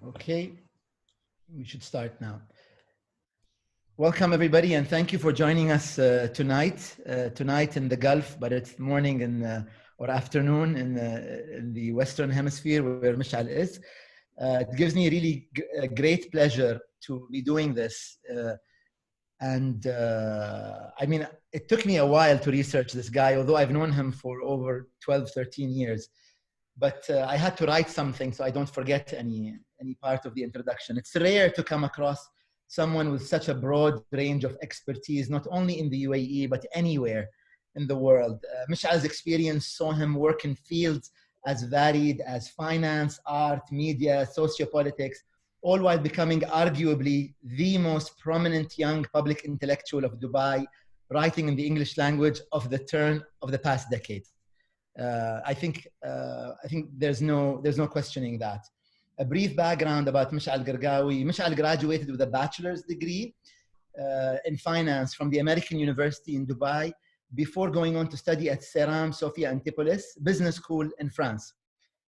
Okay, we should start now. Welcome everybody, and thank you for joining us tonight. Tonight in the Gulf, but it's morning or afternoon in the Western Hemisphere where Mishaal is. It gives me really a great pleasure to be doing this. I mean, it took me a while to research this guy, although I've known him for over 12, 13 years. But I had to write something so I don't forget any part of the introduction. It's rare to come across someone with such a broad range of expertise, not only in the UAE, but anywhere in the world. Mishaal's experience saw him work in fields as varied as finance, art, media, sociopolitics, all while becoming arguably the most prominent young public intellectual of Dubai, writing in the English language of the turn of the past decade. I think there's no questioning that. A brief background about Mishaal Al Gergawi. Mishaal graduated with a bachelor's degree in finance from the American University in Dubai before going on to study at Ceram Sophia Antipolis Business School in France.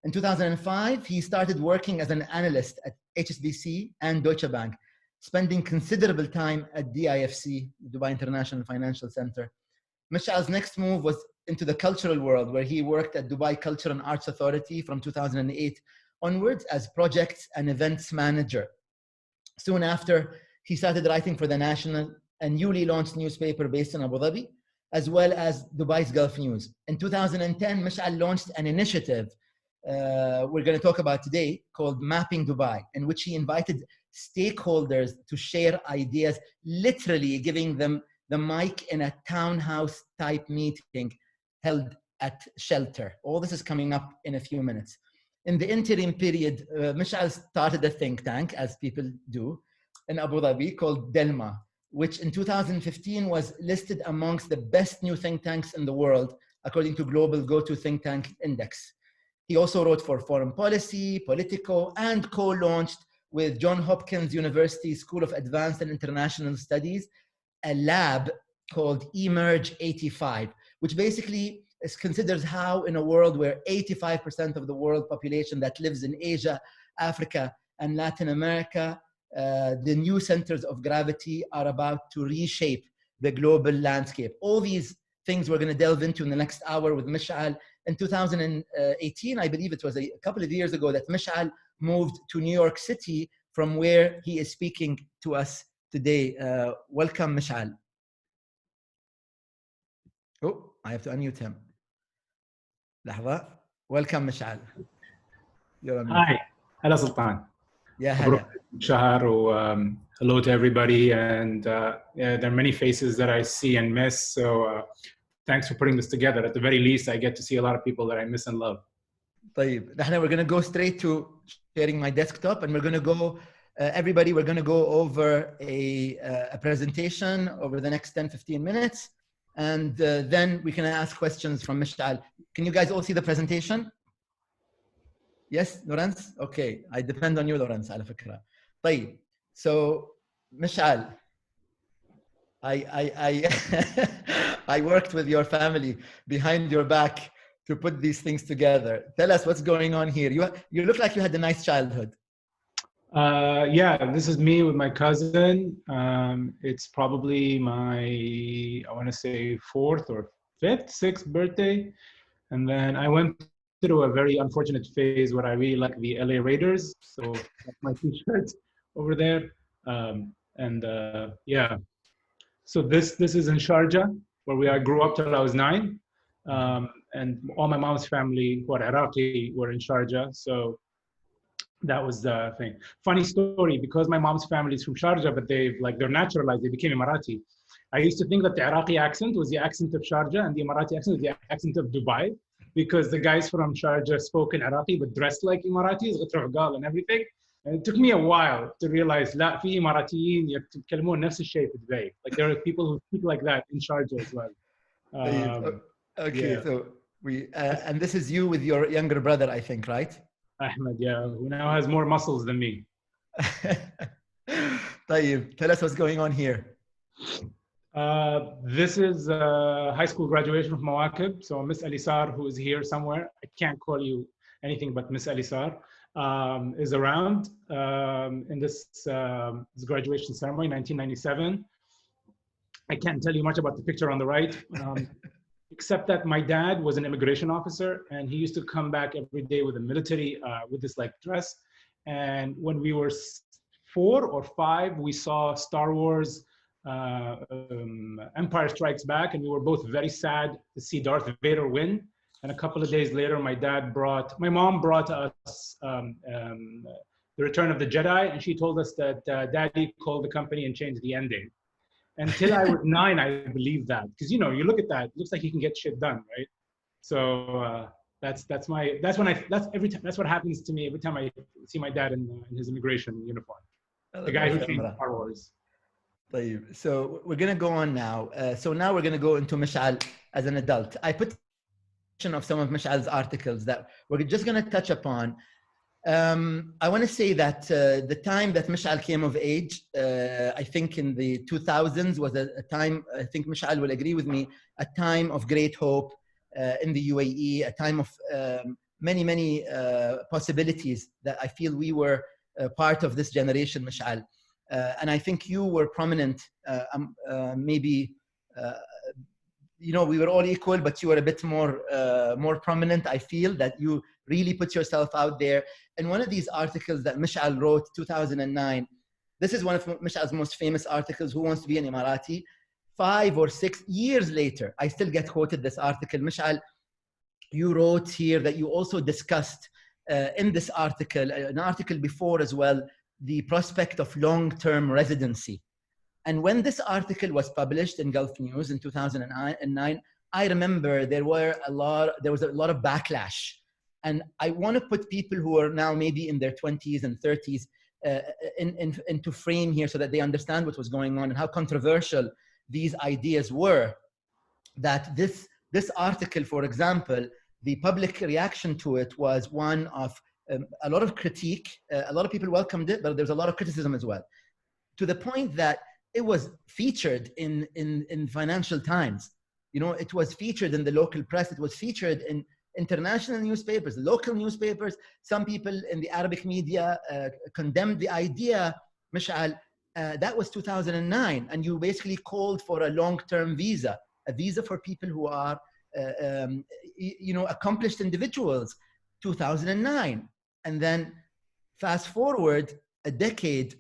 In 2005, he started working as an analyst at HSBC and Deutsche Bank, spending considerable time at DIFC, Dubai International Financial Center. Mishaal's next move was into the cultural world, where he worked at Dubai Culture and Arts Authority from 2008 onwards as projects and events manager. Soon after, he started writing for the national and newly launched newspaper based in Abu Dhabi, as well as Dubai's Gulf News. In 2010, Mishaal launched an initiative we're going to talk about today called Mapping Dubai, in which he invited stakeholders to share ideas, literally giving them the mic in a townhouse type meeting held at Shelter. All this is coming up in a few minutes. In the interim period, Mishaal started a think tank, as people do, in Abu Dhabi called Delma, which in 2015 was listed amongst the best new think tanks in the world, according to Global Go-To Think Tank Index. He also wrote for Foreign Policy, Politico, and co-launched with Johns Hopkins University School of Advanced and International Studies a lab called Emerge 85, which basically considers how in a world where 85% of the world population that lives in Asia, Africa, and Latin America, the new centers of gravity are about to reshape the global landscape. All these things we're going to delve into in the next hour with Mishaal. In 2018, I believe it was a couple of years ago, that Mishaal moved to New York City, from where he is speaking to us today. Welcome, Mishaal. Oh, I have to unmute him. لحظة. Welcome, Mishaal. Hi. Hello, Sultan. Yeah, hello. Shahar, hello to everybody. And yeah, there are many faces that I see and miss. So thanks for putting this together. At the very least, I get to see a lot of people that I miss and love. طيب, we're going to go straight to sharing my desktop, and we're going to go, everybody, we're going to go over a presentation over the next 10-15 minutes. And then we can ask questions from Mishaal. Can you guys all see the presentation? Yes, Lawrence? Okay, I depend on you, Lawrence, على فكرة. طيب, so Mishaal, I worked with your family behind your back to put these things together. Tell us what's going on here. You look like you had a nice childhood. Yeah, this is me with my cousin. It's probably my, I want to say 4th or 5th, 6th birthday. And then I went through a very unfortunate phase where I really like the LA Raiders. So that's my t-shirt over there. Yeah. So this is in Sharjah, where I grew up till I was 9. And all my mom's family who are Iraqi were in Sharjah. So that was the thing. Funny story, because my mom's family is from Sharjah, but they're naturalized, they became Emirati. I used to think that the Iraqi accent was the accent of Sharjah and the Emirati accent was the accent of Dubai, because the guys from Sharjah spoke in Iraqi but dressed like Emiratis, غترغال and everything. And it took me a while to realize لا في إماراتيين يتكلمون نفس الشيء في دبي. Like there are people who speak like that in Sharjah as well. Okay, yeah. so and this is you with your younger brother, I think, right? Ahmed, yeah, who now has more muscles than me. طيب, tell us what's going on here. This is high school graduation from Mawakib. So Miss Alisar, who is here somewhere, I can't call you anything but Miss Alisar. is around in this graduation ceremony, 1997. I can't tell you much about the picture on the right, except that my dad was an immigration officer, and he used to come back every day with a military, with this like dress. And when we were 4 or 5, we saw Star Wars Empire Strikes Back, and we were both very sad to see Darth Vader win. And a couple of days later, my mom brought us The Return of the Jedi, and she told us that Daddy called the company and changed the ending. Until I was 9, I believed that, because you look at that, it looks like he can get shit done, right? So that's what happens to me every time I see my dad in his immigration uniform. The guy who changed Star Wars. So we're gonna go on now. So now we're gonna go into Mishaal as an adult. I put of some of Mishaal's articles that we're just gonna touch upon. I want to say that the time that Mishaal came of age, I think in the 2000s, was a time, I think Mishaal will agree with me, a time of great hope in the UAE, a time of many possibilities that I feel we were part of this generation, Mishaal. And I think you were prominent, maybe, we were all equal, but you were a bit more prominent. I feel that you really put yourself out there. And one of these articles that Mishaal wrote, 2009, this is one of Mishaal's most famous articles, Who Wants to Be an Emirati? 5 or 6 years later, I still get quoted this article. Mishaal, you wrote here that you also discussed in this article, an article before as well, the prospect of long-term residency. And when this article was published in Gulf News in 2009, I remember there was a lot of backlash. And I want to put people who are now maybe in their 20s and 30s into frame here so that they understand what was going on and how controversial these ideas were. That this article, for example, the public reaction to it was one of a lot of critique. A lot of people welcomed it, but there's a lot of criticism as well. To the point that it was featured in Financial Times. It was featured in the local press. It was featured in international newspapers, local newspapers. Some people in the Arabic media condemned the idea, Mishaal. That was 2009. And you basically called for a long-term visa, a visa for people who are, accomplished individuals, 2009. And then fast forward a decade,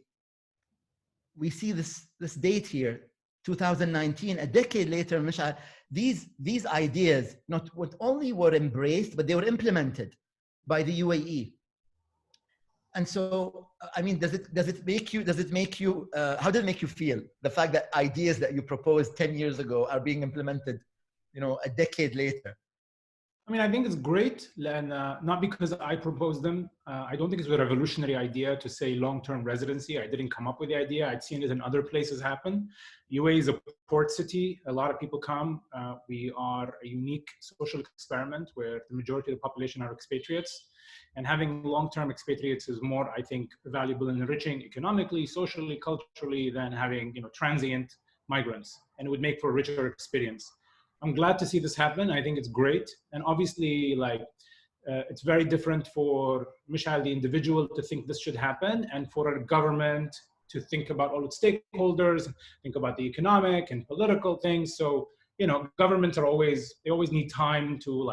we see this date here, 2019, a decade later, Mishaal, these ideas not only were embraced, but they were implemented by the UAE. And so, I mean, how did it make you feel? The fact that ideas that you proposed 10 years ago are being implemented, a decade later? I mean, I think it's great, and not because I proposed them. I don't think it's a revolutionary idea to say long-term residency. I didn't come up with the idea. I'd seen it in other places happen. UAE is a port city. A lot of people come. We are a unique social experiment where the majority of the population are expatriates. And having long-term expatriates is more, I think, valuable and enriching economically, socially, culturally than having transient migrants. And it would make for a richer experience. I'm glad to see this happen. I think it's great. And obviously, it's very different for Mishaal, the individual, to think this should happen, and for a government to think about all its stakeholders, think about the economic and political things. So, governments they always need time to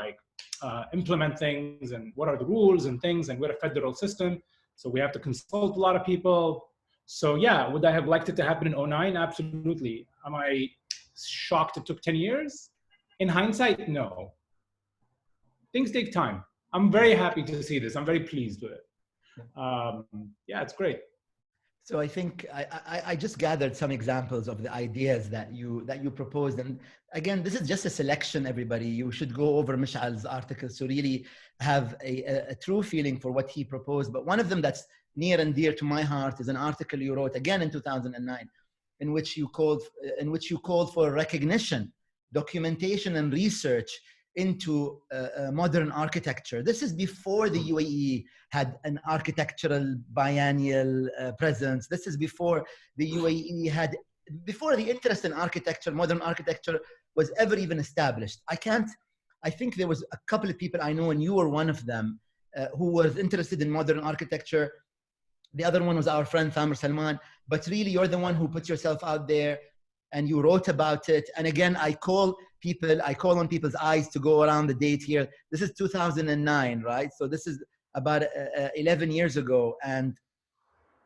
implement things, and what are the rules and things, and we're a federal system. So we have to consult a lot of people. So yeah, would I have liked it to happen in 2009? Absolutely. Am I shocked it took 10 years? In hindsight, no. Things take time. I'm very happy to see this. I'm very pleased with it. Yeah, it's great. So I think I just gathered some examples of the ideas that you proposed. And again, this is just a selection, everybody. You should go over Mishaal's articles to really have a true feeling for what he proposed. But one of them that's near and dear to my heart is an article you wrote again in 2009, in which you called for recognition, documentation, and research into modern architecture. This is before the UAE had an architectural biennial presence. This is before the UAE before the interest in architecture, modern architecture, was ever even established. I think there was a couple of people I know, and you were one of them, who was interested in modern architecture. The other one was our friend Thamer Salman. But really, you're the one who put yourself out there and you wrote about it. And again, I call on people's eyes to go around the date here. This is 2009, right? So this is about 11 years ago. And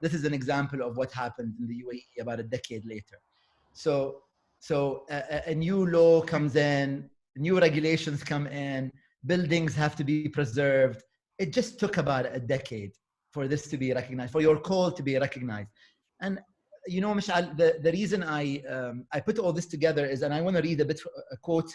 this is an example of what happened in the UAE about a decade later. So a new law comes in, new regulations come in, buildings have to be preserved. It just took about a decade for this to be recognized, for your call to be recognized. And you know, Mishaal, the reason I put all this together is, and I want to read a quote,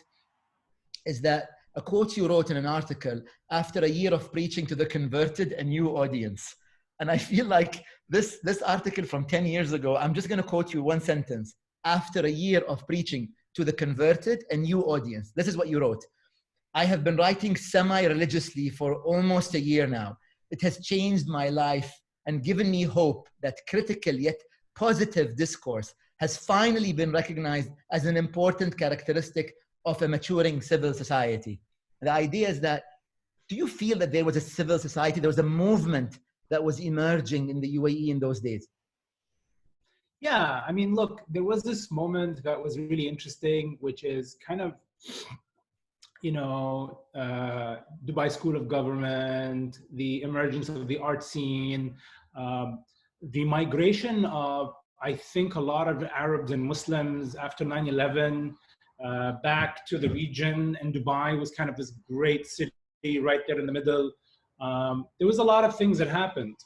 is that a quote you wrote in an article after a year of preaching to the converted, a new audience. And I feel like this article from 10 years ago, I'm just going to quote you one sentence. After a year of preaching to the converted, a new audience. This is what you wrote. I have been writing semi-religiously for almost a year now. It has changed my life and given me hope that critical yet positive discourse has finally been recognized as an important characteristic of a maturing civil society. The idea is that, do you feel that there was a civil society, there was a movement that was emerging in the UAE in those days? Yeah, I mean, look, there was this moment that was really interesting, which is kind of, Dubai School of Government, the emergence of the art scene, the migration of, I think, a lot of Arabs and Muslims after 9/11 back to the region, and Dubai was kind of this great city right there in the middle. There was a lot of things that happened.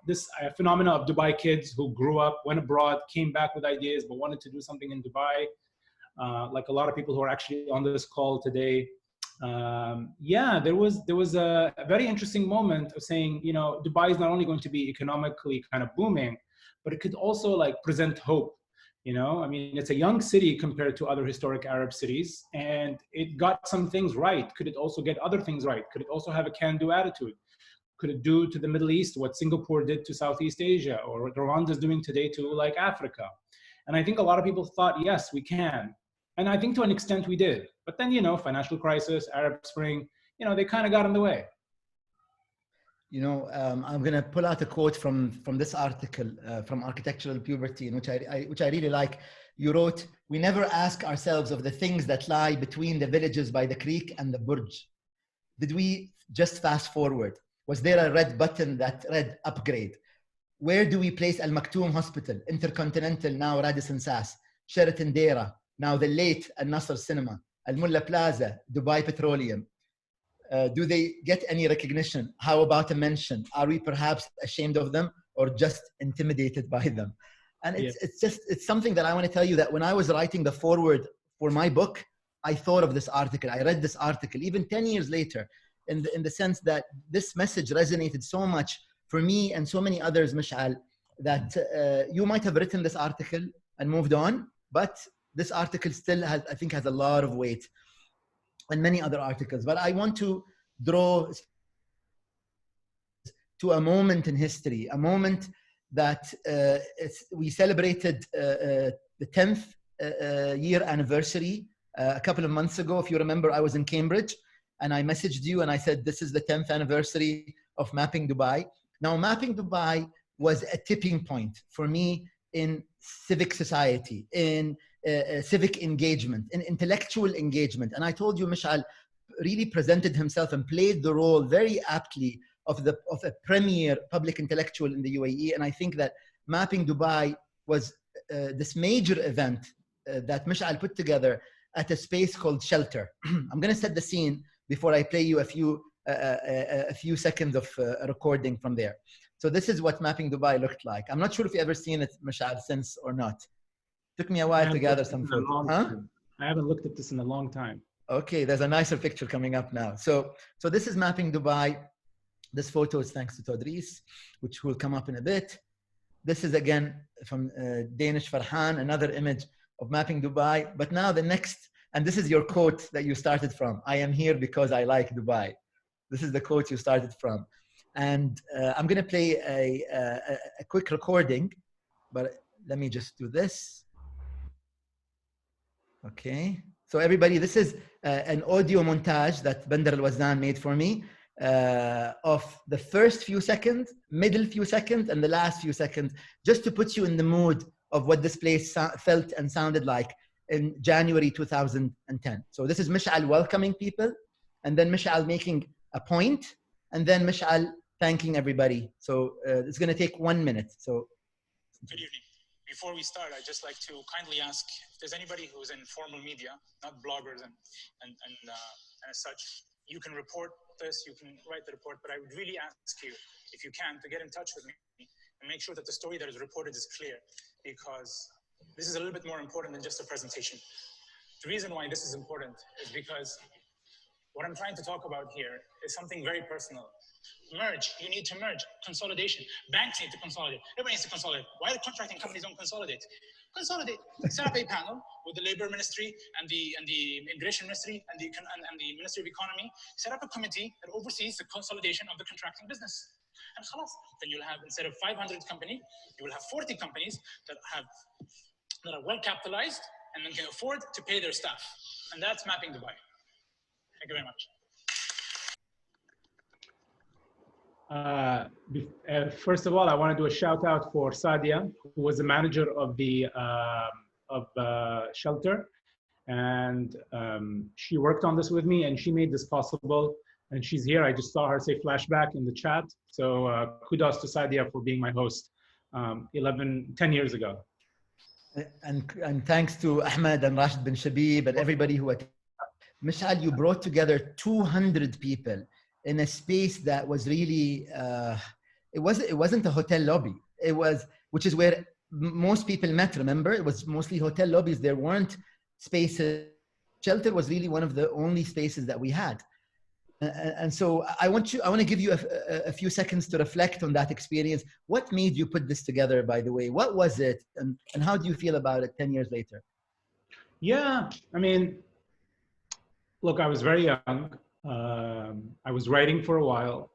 This phenomena of Dubai kids who grew up, went abroad, came back with ideas, but wanted to do something in Dubai, like a lot of people who are actually on this call today. There was a very interesting moment of saying, Dubai is not only going to be economically kind of booming, but it could also like present hope. I mean, it's a young city compared to other historic Arab cities, and it got some things right. Could it also get other things right? Could it also have a can-do attitude? Could it do to the Middle East what Singapore did to Southeast Asia, or what Rwanda is doing today to like Africa? And I think a lot of people thought, yes, we can. And I think to an extent we did. But then, financial crisis, Arab Spring, they kind of got in the way. I'm going to pull out a quote from this article from Architectural Puberty, in which I really like. You wrote, "We never ask ourselves of the things that lie between the villages by the creek and the Burj. Did we just fast forward? Was there a red button that read upgrade? Where do we place Al Maktoum Hospital, Intercontinental, now Radisson Sass, Sheraton Dera, now the late Al Nasser Cinema, Al Mulla Plaza, Dubai Petroleum? Do they get any recognition? How about a mention? Are we perhaps ashamed of them or just intimidated by them?" And it's something that I want to tell you, that when I was writing the foreword for my book, I thought of this article. I read this article even 10 years later, in the sense that this message resonated so much for me and so many others, Mishaal, that you might have written this article and moved on, but this article still has a lot of weight, and many other articles. But I want to draw to a moment in history, a moment that we celebrated the 10th year anniversary a couple of months ago. If you remember, I was in Cambridge and I messaged you and I said, this is the 10th anniversary of Mapping Dubai. Now, Mapping Dubai was a tipping point for me in civic society, in civic engagement, in intellectual engagement. And I told you, Mishaal really presented himself and played the role very aptly of a premier public intellectual in the UAE. And I think that Mapping Dubai was this major event that Mishaal put together at a space called Shelter. I'm going to set the scene before I play you a few seconds of a recording from there. So this is what Mapping Dubai looked like. I'm not sure if you've ever seen it, Mishaal, since or not. Took me a while to gather some photos. I haven't looked at this in a long time. Okay, there's a nicer picture coming up now. So this is Mapping Dubai. This photo is thanks to Todris, which will come up in a bit. This is again from Danish Farhan, another image of Mapping Dubai. But now the next, and this is your quote that you started from. I am here because I like Dubai. This is the quote you started from. And I'm going to play a quick recording, but let me just do this. Okay. So everybody, this is an audio montage that Bandar Al-Wazan made for me. of the first few seconds, middle few seconds, and the last few seconds, just to put you in the mood of what this place felt and sounded like in January 2010. So this is Mishaal welcoming people, and then Mishaal making a point, and then Mishaal thanking everybody. So it's going to take 1 minute. So good evening. Before we start, I'd just like to kindly ask if there's anybody who's in formal media, not bloggers and as such, you can report this, you can write the report, but I would really ask you, if you can, to get in touch with me and make sure that the story that is reported is clear, because this is a little bit more important than just a presentation. The reason why this is important is because what I'm trying to talk about here is something very personal. Merge, you need to merge. Consolidation, banks need to consolidate. Everybody needs to consolidate. Why the contracting companies don't consolidate? Consolidate. Set up a panel with the labor ministry and the immigration ministry and the Ministry of Economy. Set up a committee that oversees the consolidation of the contracting business. And khalas, then you'll have, instead of 500 companies, you will have 40 companies that are well capitalized and then can afford to pay their staff. And that's mapping Dubai. Thank you very much. First of all, I want to do a shout out for Sadia, who was the manager of the shelter, and she worked on this with me, and she made this possible. And she's here. I just saw her say flashback in the chat. So kudos to Sadia for being my host 10 years ago. And thanks to Ahmed and Rashid bin Shabib and everybody who attended. Mishaal, you brought together 200 people in a space that was really, it wasn't a hotel lobby. It was, which is where most people met, remember? It was mostly hotel lobbies. There weren't spaces. Shelter was really one of the only spaces that we had. And so I want to give you a few seconds to reflect on that experience. What made you put this together, by the way? What was it? And how do you feel about it 10 years later? Yeah, I mean, look, I was very young. I was writing for a while,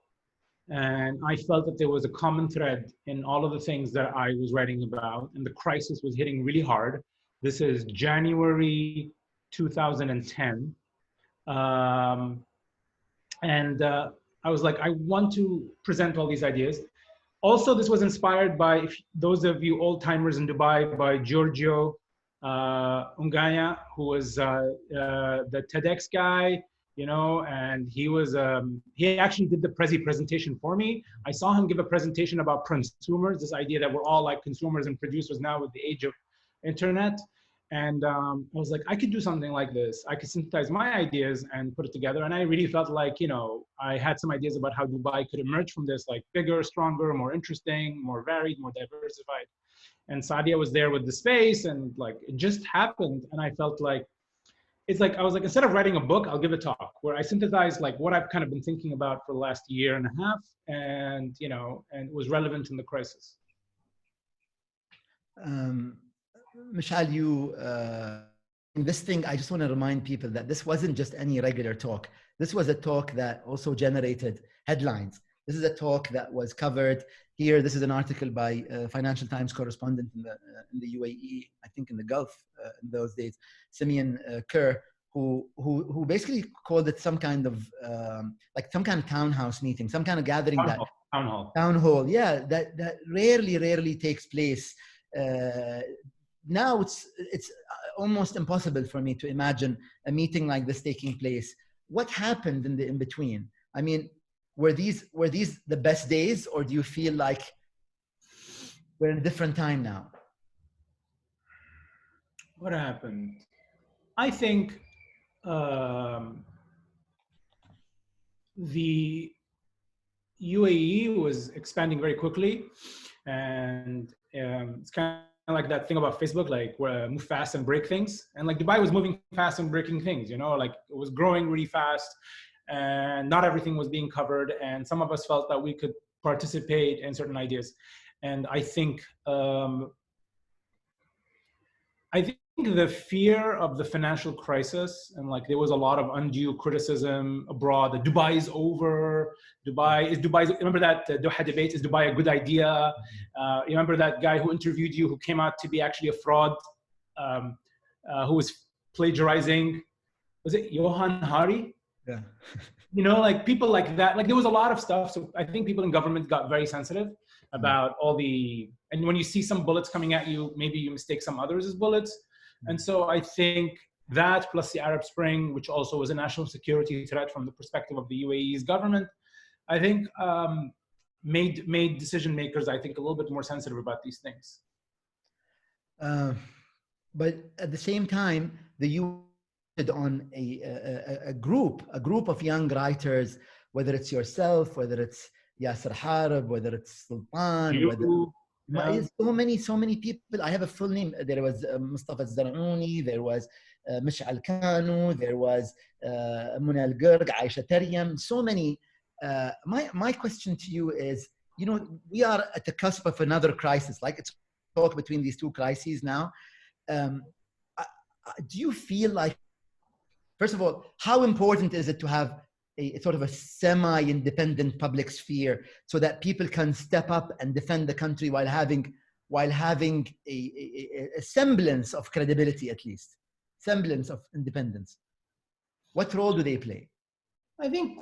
and I felt that there was a common thread in all of the things that I was writing about, and the crisis was hitting really hard. This is January 2010. I was like, I want to present all these ideas. Also, this was inspired by, if those of you old timers in Dubai, by Giorgio Ungaya, who was the TEDx guy, you know, and he actually did the presentation for me. I saw him give a presentation about consumers, this idea that we're all like consumers and producers now with the age of internet. And I was like, I could do something like this. I could synthesize my ideas and put it together. And I really felt like, you know, I had some ideas about how Dubai could emerge from this, like bigger, stronger, more interesting, more varied, more diversified. And Sadia was there with the space, and like, it just happened. And I felt like, it's like, I was like, instead of writing a book, I'll give a talk where I synthesized like what I've kind of been thinking about for the last year and a half, and, you know, and it was relevant in the crisis. Mishaal, in this thing, I just want to remind people that this wasn't just any regular talk. This was a talk that also generated headlines. This is a talk that was covered here. This is an article by a Financial Times correspondent in the UAE, I think in the Gulf in those days, Simeon Kerr, who basically called it some kind of like some kind of townhouse meeting, some kind of gathering town hall. Yeah, that rarely takes place. Now it's almost impossible for me to imagine a meeting like this taking place. What happened in the in between? I mean, were these the best days, or do you feel like we're in a different time now? What happened? I think the UAE was expanding very quickly, and it's kind of like that thing about Facebook, like where move fast and break things. And like Dubai was moving fast and breaking things, you know, like it was growing really fast, and not everything was being covered. And some of us felt that we could participate in certain ideas. And I think the fear of the financial crisis, and like there was a lot of undue criticism abroad that Dubai is over. Remember that Doha debate, is Dubai a good idea? You remember that guy who interviewed you who came out to be actually a fraud, who was plagiarizing? Was it Johan Hari? Yeah. You know, like people like that, like there was a lot of stuff. So I think people in government got very sensitive about all the, and when you see some bullets coming at you, maybe you mistake some others as bullets. And so I think that plus the Arab Spring, which also was a national security threat from the perspective of the UAE's government, I think made decision makers, I think, a little bit more sensitive about these things. But at the same time, the U on a group of young writers, whether it's yourself, whether it's Yasser Harb, whether it's Sultan, so many people. I have a full name. There was Mustafa Zar'ouni, there was Mishaal Kanu, there was Munal Al Gergawi, Aisha Taryam, so many. My question to you is, you know, we are at the cusp of another crisis, like it's talk between these two crises now. Do you feel like, first of all, how important is it to have a sort of a semi-independent public sphere so that people can step up and defend the country while having a semblance of credibility, at least semblance of independence? What role do they play? I think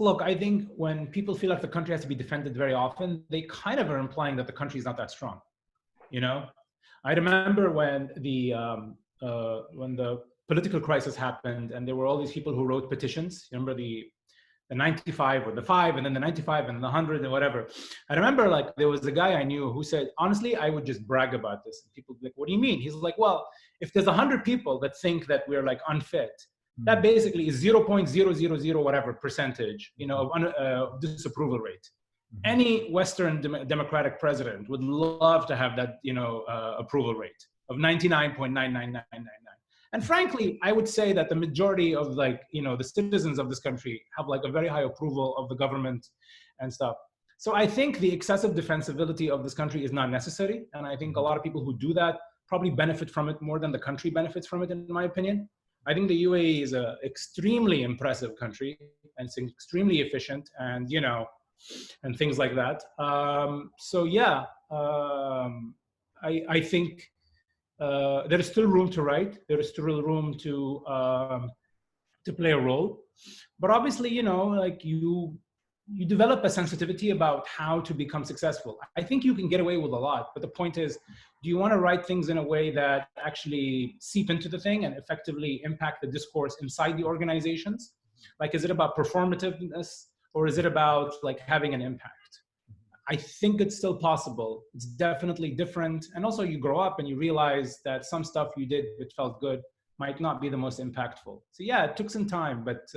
when people feel like the country has to be defended very often, they kind of are implying that the country is not that strong. You know, I remember when the political crisis happened and there were all these people who wrote petitions. You remember the 95 or the 5 and then the 95 and the 100 and whatever. I remember like there was a guy I knew who said, honestly, I would just brag about this. And people would be like, what do you mean? He's like, well, if there's 100 people that think that we're like unfit, that basically is 0.000 whatever percentage, you know, of disapproval rate. Any Western democratic president would love to have that, you know, approval rate of 99.99999. And frankly, I would say that the majority of like, you know, the citizens of this country have like a very high approval of the government and stuff. So I think the excessive defensibility of this country is not necessary. And I think a lot of people who do that probably benefit from it more than the country benefits from it, in my opinion. I think the UAE is an extremely impressive country and it's extremely efficient and, you know, and things like that. So yeah, I think there is still room to write. There is still room to play a role. But obviously, you know, like you develop a sensitivity about how to become successful. I think you can get away with a lot, but the point is, do you want to write things in a way that actually seep into the thing and effectively impact the discourse inside the organizations? Like, is it about performativeness or is it about like having an impact? I think it's still possible. It's definitely different. And also you grow up and you realize that some stuff you did that felt good might not be the most impactful. So yeah, it took some time, but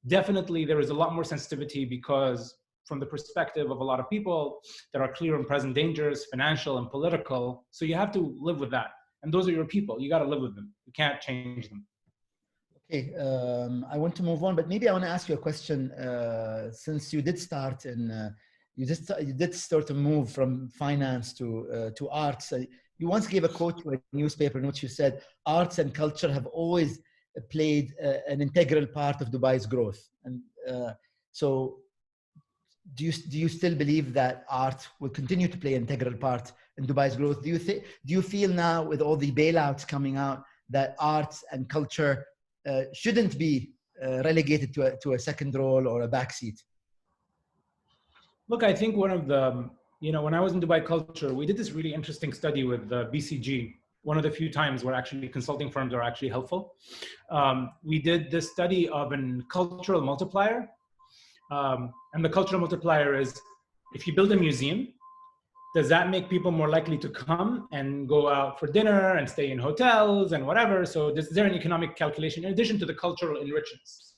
definitely there is a lot more sensitivity because from the perspective of a lot of people, there are clear and present dangers, financial and political. So you have to live with that. And those are your people. You got to live with them. You can't change them. Okay, I want to move on, but maybe I want to ask you a question. Since you did start in, you did sort of move from finance to arts. You once gave a quote to a newspaper in which you said, arts and culture have always played an integral part of Dubai's growth. And so do you still believe that art will continue to play an integral part in Dubai's growth? Do you feel now with all the bailouts coming out that arts and culture shouldn't be relegated to a second role or a backseat? Look, I think one of the, you know, when I was in Dubai Culture, we did this really interesting study with BCG. One of the few times where actually consulting firms are actually helpful. We did this study of a cultural multiplier. And the cultural multiplier is, if you build a museum, does that make people more likely to come and go out for dinner and stay in hotels and whatever? So is there an economic calculation in addition to the cultural enrichments?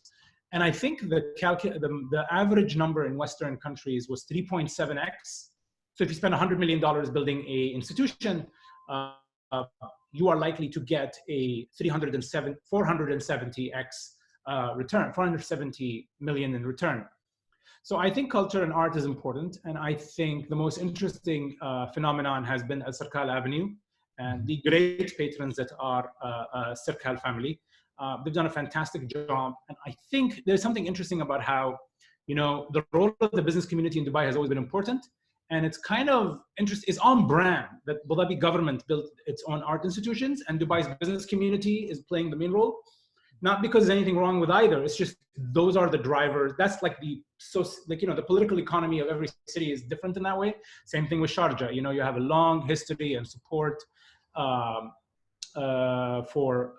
And I think the average number in Western countries was 3.7x. So if you spend $100 million building an institution, you are likely to get a 470x return, 470 million in return. So I think culture and art is important. And I think the most interesting phenomenon has been at Sirkal Avenue and the great patrons that are Sirkal family. They've done a fantastic job. And I think there's something interesting about how, you know, the role of the business community in Dubai has always been important. And it's kind of interesting, it's on brand that Abu Dhabi government built its own art institutions and Dubai's business community is playing the main role. Not because there's anything wrong with either. It's just those are the drivers. That's like the political economy of every city is different in that way. Same thing with Sharjah. You know, you have a long history and support for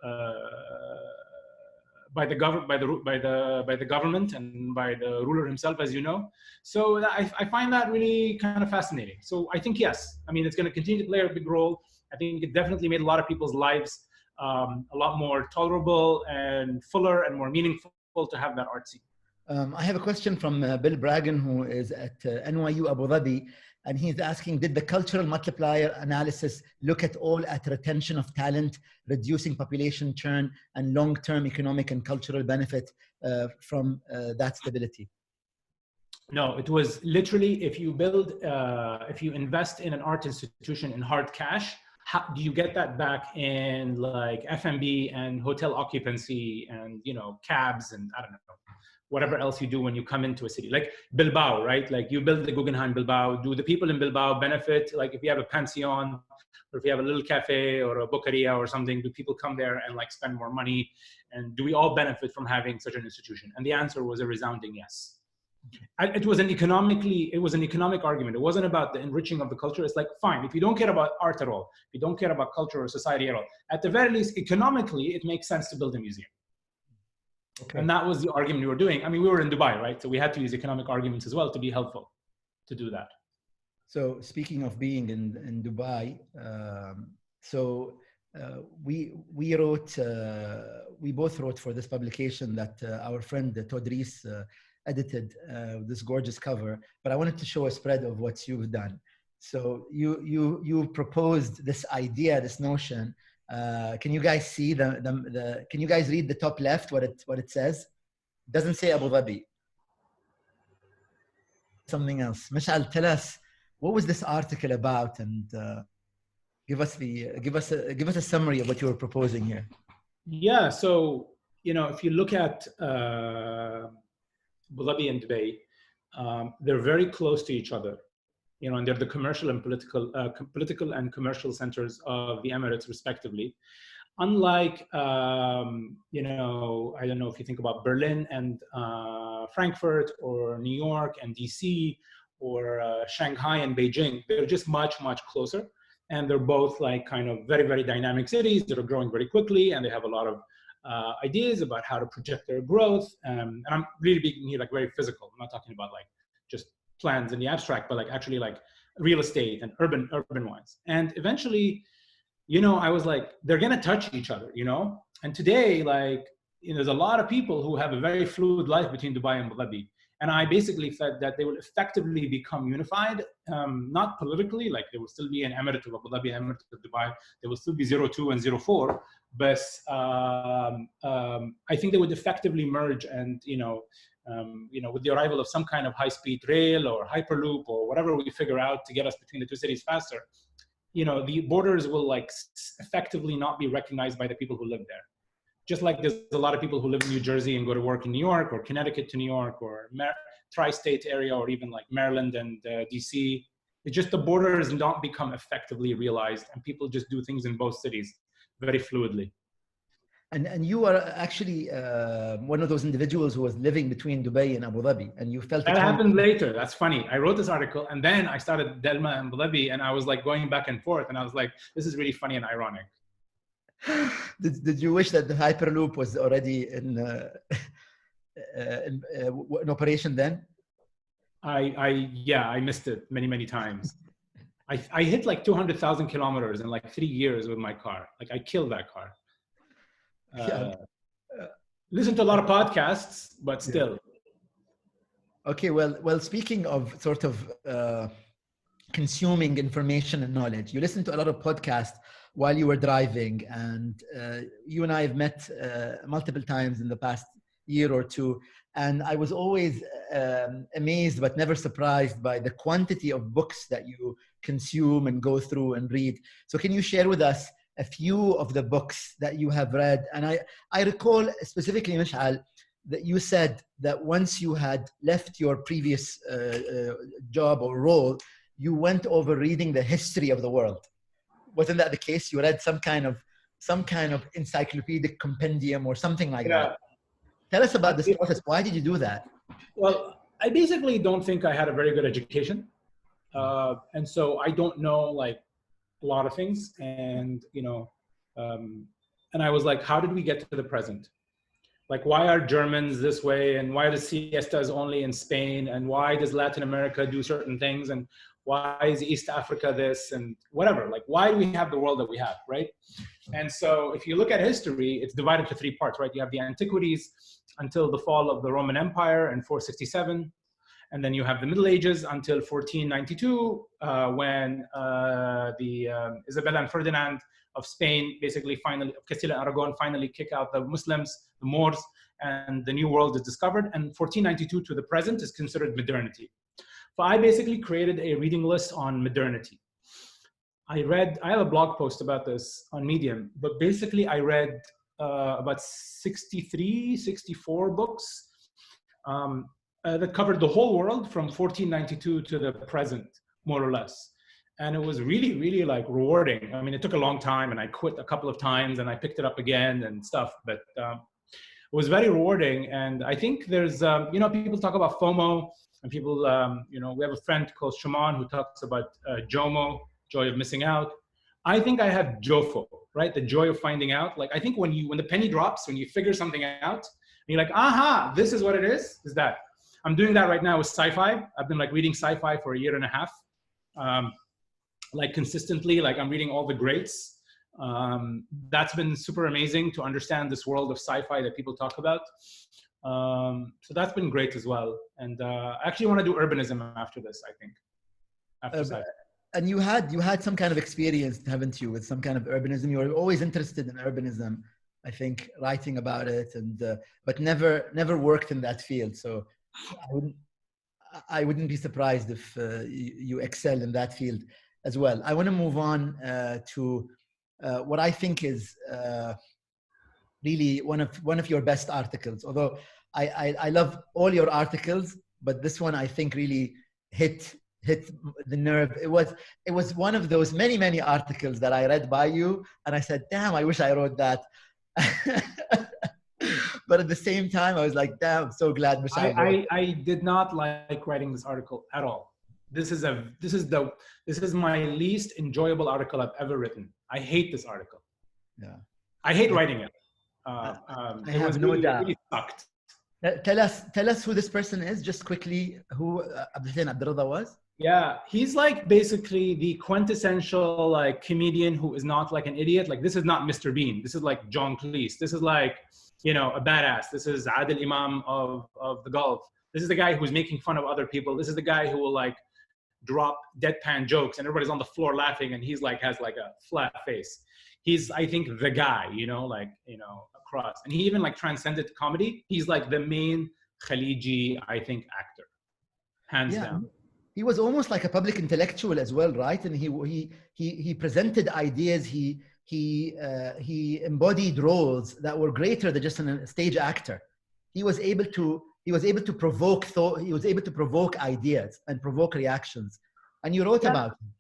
by the government and by the ruler himself, as you know. So I find that really kind of fascinating. So I think yes, I mean it's going to continue to play a big role. I think it definitely made a lot of people's lives a lot more tolerable and fuller and more meaningful to have that art scene. I have a question from Bill Bragan, who is at NYU Abu Dhabi, and he's asking, did the cultural multiplier analysis look at all at retention of talent, reducing population churn, and long-term economic and cultural benefit from that stability? No, it was literally, if you invest in an art institution in hard cash, how do you get that back in like F&B and hotel occupancy and, you know, cabs and I don't know, whatever else you do when you come into a city, like Bilbao, right? Like you build the Guggenheim Bilbao. Do the people in Bilbao benefit? Like if you have a pension or if you have a little cafe or a boqueria or something, do people come there and like spend more money? And do we all benefit from having such an institution? And the answer was a resounding yes. It was an economic argument. It wasn't about the enriching of the culture. It's like, fine, if you don't care about art at all, if you don't care about culture or society at all, at the very least, economically, it makes sense to build a museum. Okay. And that was the argument we were doing. I mean, we were in Dubai, right? So we had to use economic arguments as well to be helpful to do that. So speaking of being in Dubai, we both wrote for this publication that our friend Todd Rees edited this gorgeous cover, but I wanted to show a spread of what you've done. So you proposed this idea, this notion. Can you guys see can you guys read the top left, what it says? It doesn't say Abu Dhabi. Something else. Mishaal, tell us, what was this article about, and give us a summary of what you were proposing here. Yeah, so, you know, if you look at Abu Dhabi and Dubai, they're very close to each other, you know, and they're the commercial and political and commercial centers of the Emirates, respectively. Unlike, you know, I don't know if you think about Berlin and Frankfurt, or New York and DC, or Shanghai and Beijing, they're just much, much closer. And they're both like kind of very, very dynamic cities that are growing very quickly, and they have a lot of ideas about how to project their growth. And I'm really being here like very physical. I'm not talking about like just plans in the abstract, but like actually like real estate and urban wise. And eventually, you know, I was like, they're gonna touch each other, you know? And today, like, you know, there's a lot of people who have a very fluid life between Dubai and Abu Dhabi. And I basically said that they will effectively become unified, not politically, like there will still be an Emirate of Abu Dhabi, Emirate of Dubai. There will still be 02 and 04, but I think they would effectively merge. And you know, with the arrival of some kind of high-speed rail or hyperloop or whatever we figure out to get us between the two cities faster, you know, the borders will like effectively not be recognized by the people who live there. Just like there's a lot of people who live in New Jersey and go to work in New York, or Connecticut to New York, or tri-state area, or even like Maryland and DC. It's just the borders don't become effectively realized, and people just do things in both cities very fluidly. And you are actually one of those individuals who was living between Dubai and Abu Dhabi, and you felt that happened later. That's funny. I wrote this article, and then I started Delma and Abu Dhabi, and I was like going back and forth, and I was like, this is really funny and ironic. Did you wish that the Hyperloop was already in operation then? Yeah, I missed it many times. I hit like 200,000 kilometers in like 3 years with my car. Like I killed that car. Listen to a lot of podcasts, but still. Okay, well, speaking of sort of consuming information and knowledge, you listen to a lot of podcasts while you were driving, and you and I have met multiple times in the past year or two, and I was always amazed but never surprised by the quantity of books that you consume and go through and read. So can you share with us a few of the books that you have read? And I recall specifically, Mishaal, that you said that once you had left your previous job or role, you went over reading the history of the world. Wasn't that the case? You read some kind of some kind of encyclopedic compendium or something like Yeah. that. Tell us about this process. Why did you do that? Well, I basically don't think I had a very good education. And so I don't know like a lot of things. And, and I was like, how did we get to the present? Like, why are Germans this way? And why does siestas only in Spain? And why does Latin America do certain things? And why is East Africa this? And whatever, like, why do we have the world that we have, right? And so if you look at history, it's divided into three parts, right? You have the antiquities until the fall of the Roman Empire in 467. And then you have the Middle Ages until 1492, when Isabella and Ferdinand of Spain basically finally, Castile and Aragon finally kick out the Muslims, the Moors, and the New World is discovered. And 1492 to the present is considered modernity. So I basically created a reading list on modernity. I have a blog post about this on Medium, but basically I read about 63, 64 books that covered the whole world from 1492 to the present, more or less. And it was really, really like rewarding. I mean, it took a long time and I quit a couple of times and I picked it up again and stuff, but it was very rewarding. And I think there's, people talk about FOMO and people, we have a friend called Shaman who talks about JOMO, joy of missing out. I think I have JOFO, right? The joy of finding out. Like, I think when the penny drops, when you figure something out, and you're like, aha, this is what it is that. I'm doing that right now with sci-fi. I've been like reading sci-fi for a year and a half. Like consistently, like I'm reading all the greats. That's been super amazing to understand this world of sci-fi that people talk about. So that's been great as well. And I actually want to do urbanism after this, I think. After sci-fi. And you had some kind of experience, haven't you, with some kind of urbanism? You were always interested in urbanism, I think, writing about it, and but never worked in that field. So I wouldn't be surprised if you excel in that field as well. I want to move on to what I think is really one of your best articles. Although I love all your articles, but this one I think really hit the nerve. It was one of those many articles that I read by you, and I said, "Damn, I wish I wrote that." But at the same time, I was like, "Damn, I'm so glad Mishaal." I did not like writing this article at all. This is my least enjoyable article I've ever written. I hate this article. Yeah, I hate writing it. I have no doubt. It really sucked. Tell us who this person is, just quickly. Who Abdurrahman was? Yeah, he's like basically the quintessential like comedian who is not like an idiot. Like, this is not Mr. Bean. This is like John Cleese. This is like, a badass. This is Adil Imam of the Gulf. This is the guy who's making fun of other people. This is the guy who will like drop deadpan jokes and everybody's on the floor laughing and he's like has like a flat face. He's, I think, the guy, across. And he even like transcended comedy. He's like the main Khaliji, I think, actor, hands down. He was almost like a public intellectual as well, right? And he presented ideas. He embodied roles that were greater than just a stage actor. He was able to provoke thought. He was able to provoke ideas and provoke reactions. And you wrote about him.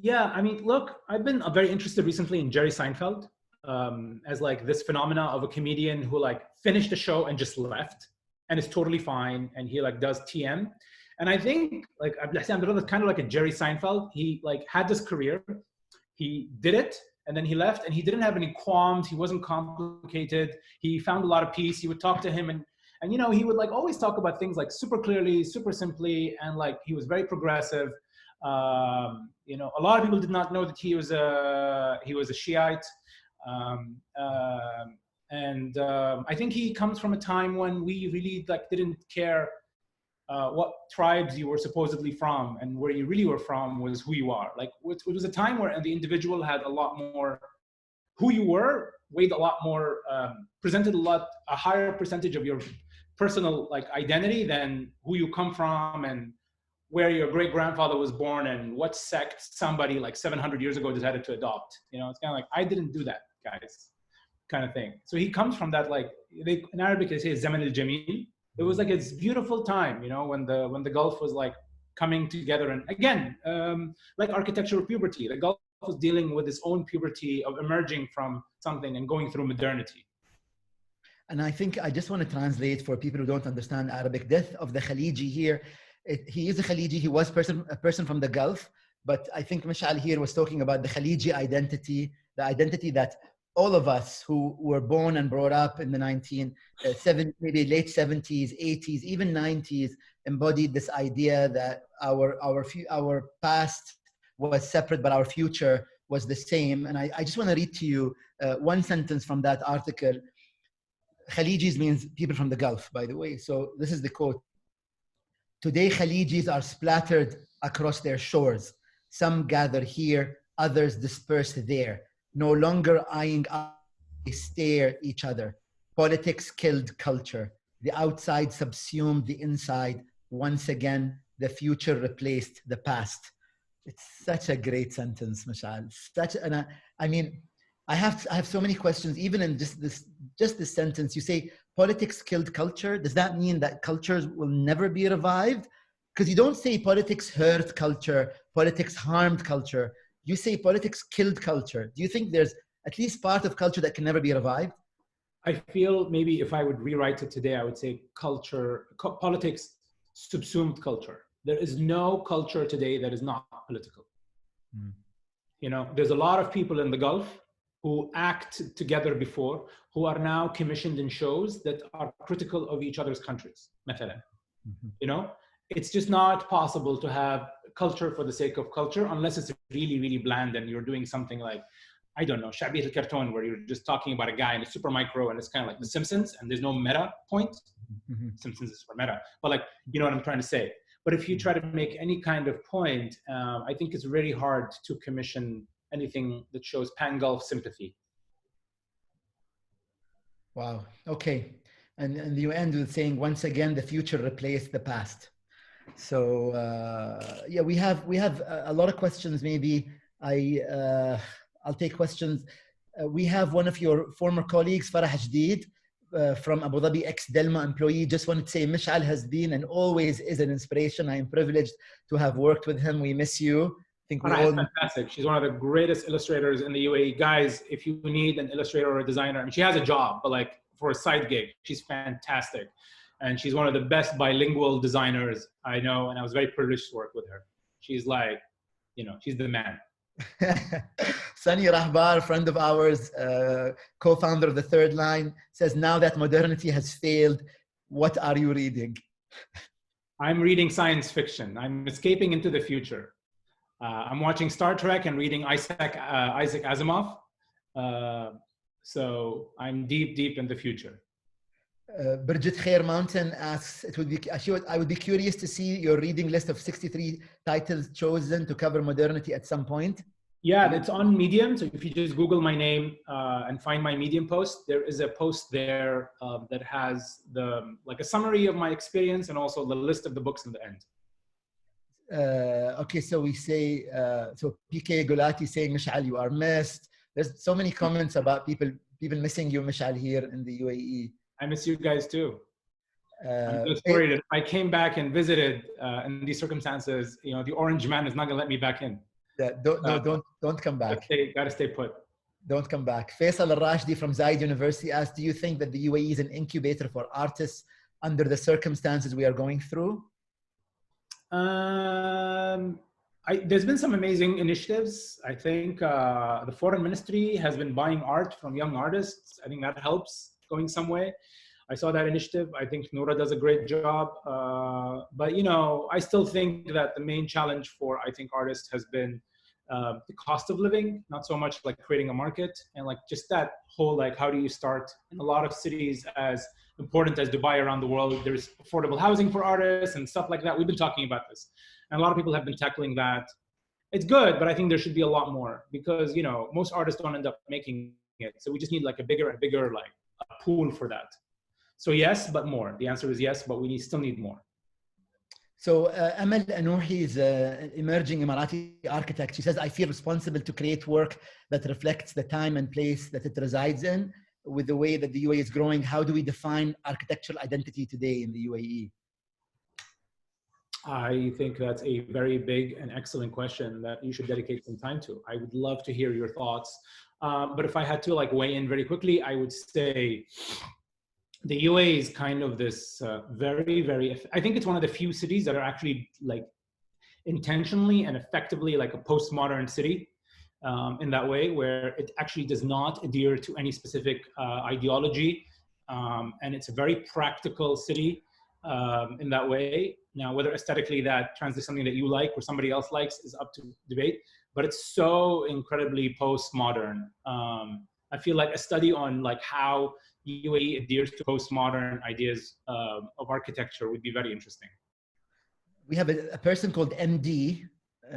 Yeah, I mean, look, I've been very interested recently in Jerry Seinfeld as like this phenomena of a comedian who like finished the show and just left and is totally fine. And he like does TM. And I think like Abdullah is kind of like a Jerry Seinfeld. He like had this career, he did it, and then he left, and he didn't have any qualms. He wasn't complicated. He found a lot of peace. He would talk to him, and he would like always talk about things like super clearly, super simply, and like he was very progressive. A lot of people did not know that he was a Shiite, and I think he comes from a time when we really like didn't care what tribes you were supposedly from, and where you really were from was who you are. Like it was a time where the individual had a lot more, who you were weighed a lot more, presented a higher percentage of your personal like identity than who you come from and where your great grandfather was born and what sect somebody like 700 years ago decided to adopt. It's kind of like, I didn't do that, guys, kind of thing. So he comes from that, like in Arabic they say Zaman al-Jamil. It was like it's beautiful time, when the Gulf was like coming together, and again, like architectural puberty. The Gulf is dealing with its own puberty of emerging from something and going through modernity. And I think I just want to translate for people who don't understand Arabic. Death of the Khaliji here. He is a Khaliji. He was a person from the Gulf. But I think Mishaal here was talking about the Khaliji identity, the identity that all of us who were born and brought up in the maybe late 70s, 80s, even 90s, embodied this idea that our past was separate, but our future was the same. And I just want to read to you one sentence from that article. Khalijis means people from the Gulf, by the way. So this is the quote. Today, Khalijis are splattered across their shores. Some gather here, others disperse there. No longer eyeing up, they stare each other. Politics killed culture. The outside subsumed the inside. Once again, the future replaced the past. It's such a great sentence, Mishaal. I have so many questions, even in just this sentence. You say politics killed culture. Does that mean that cultures will never be revived? Because you don't say politics hurt culture, politics harmed culture. You say politics killed culture. Do you think there's at least part of culture that can never be revived? I feel maybe if I would rewrite it today, I would say politics subsumed culture. There is no culture today that is not political. Mm. You know, there's a lot of people in the Gulf who act together before, who are now commissioned in shows that are critical of each other's countries. Mm-hmm. You know, it's just not possible to have culture for the sake of culture unless it's really, really bland and you're doing something like, I don't know, Shabir al-Karton, where you're just talking about a guy in a super micro and it's kind of like The Simpsons and there's no meta point. Mm-hmm. Simpsons is for meta, but like, you know what I'm trying to say. But if you try to make any kind of point, I think it's really hard to commission anything that shows pan-Gulf sympathy. Wow. Okay. And you end with saying, once again, the future replaced the past. So yeah, we have a lot of questions. Maybe I'll take questions. We have one of your former colleagues, Farah Jdeed, from Abu Dhabi, ex-Delma employee. Just wanted to say, Mishaal has been and always is an inspiration. I am privileged to have worked with him. We miss you. I think Farah is fantastic. She's one of the greatest illustrators in the UAE. Guys, if you need an illustrator or a designer, I mean, she has a job, but like for a side gig, she's fantastic. And she's one of the best bilingual designers I know. And I was very privileged to work with her. She's like, you know, she's the man. Sunny Rahbar, friend of ours, co-founder of The Third Line, says, now that modernity has failed, what are you reading? I'm reading science fiction. I'm escaping into the future. I'm watching Star Trek and reading Isaac Asimov. So I'm deep in the future. Bridget Khair Mountain asks, I would be curious to see your reading list of 63 titles chosen to cover modernity at some point. Yeah, it's on Medium. So if you just Google my name and find my Medium post, there is a post there that has like a summary of my experience and also the list of the books in the end. Okay, so we say, so PK Gulati saying, Mishaal, you are missed. There's so many comments about people missing you, Mishaal, here in the UAE. I miss you guys too. I'm just worried if I came back and visited in these circumstances, you know, the orange man is not gonna let me back in. Yeah, don't come back. Gotta stay put. Don't come back. Faisal Al-Rashdi from Zayed University asked, do you think that the UAE is an incubator for artists under the circumstances we are going through? There's been some amazing initiatives. I think the foreign ministry has been buying art from young artists. I think that helps going some way. I saw that initiative. I think Noura does a great job. But, you know, I still think that the main challenge for, I think, artists has been the cost of living, not so much like creating a market and like just that whole, like, how do you start in a lot of cities as important as Dubai around the world, there's affordable housing for artists and stuff like that. We've been talking about this and a lot of people have been tackling that. It's good, but I think there should be a lot more because, you know, most artists don't end up making it. So we just need like a bigger and bigger, like a pool for that. So yes, but more. The answer is yes, but we still need more. So Amal Anouhi is an emerging Emirati architect. She says, I feel responsible to create work that reflects the time and place that it resides in. With the way that the UAE is growing, how do we define architectural identity today in the UAE? I think that's a very big and excellent question that you should dedicate some time to. I would love to hear your thoughts. But if I had to like weigh in very quickly, I would say the UAE is kind of this I think it's one of the few cities that are actually like intentionally and effectively like a postmodern city in that way, where it actually does not adhere to any specific ideology. And it's a very practical city in that way. Now, whether aesthetically that translates something that you like or somebody else likes is up to debate, but it's so incredibly postmodern. I feel like a study on like how UAE adheres to postmodern ideas of architecture would be very interesting. We have a person called MD,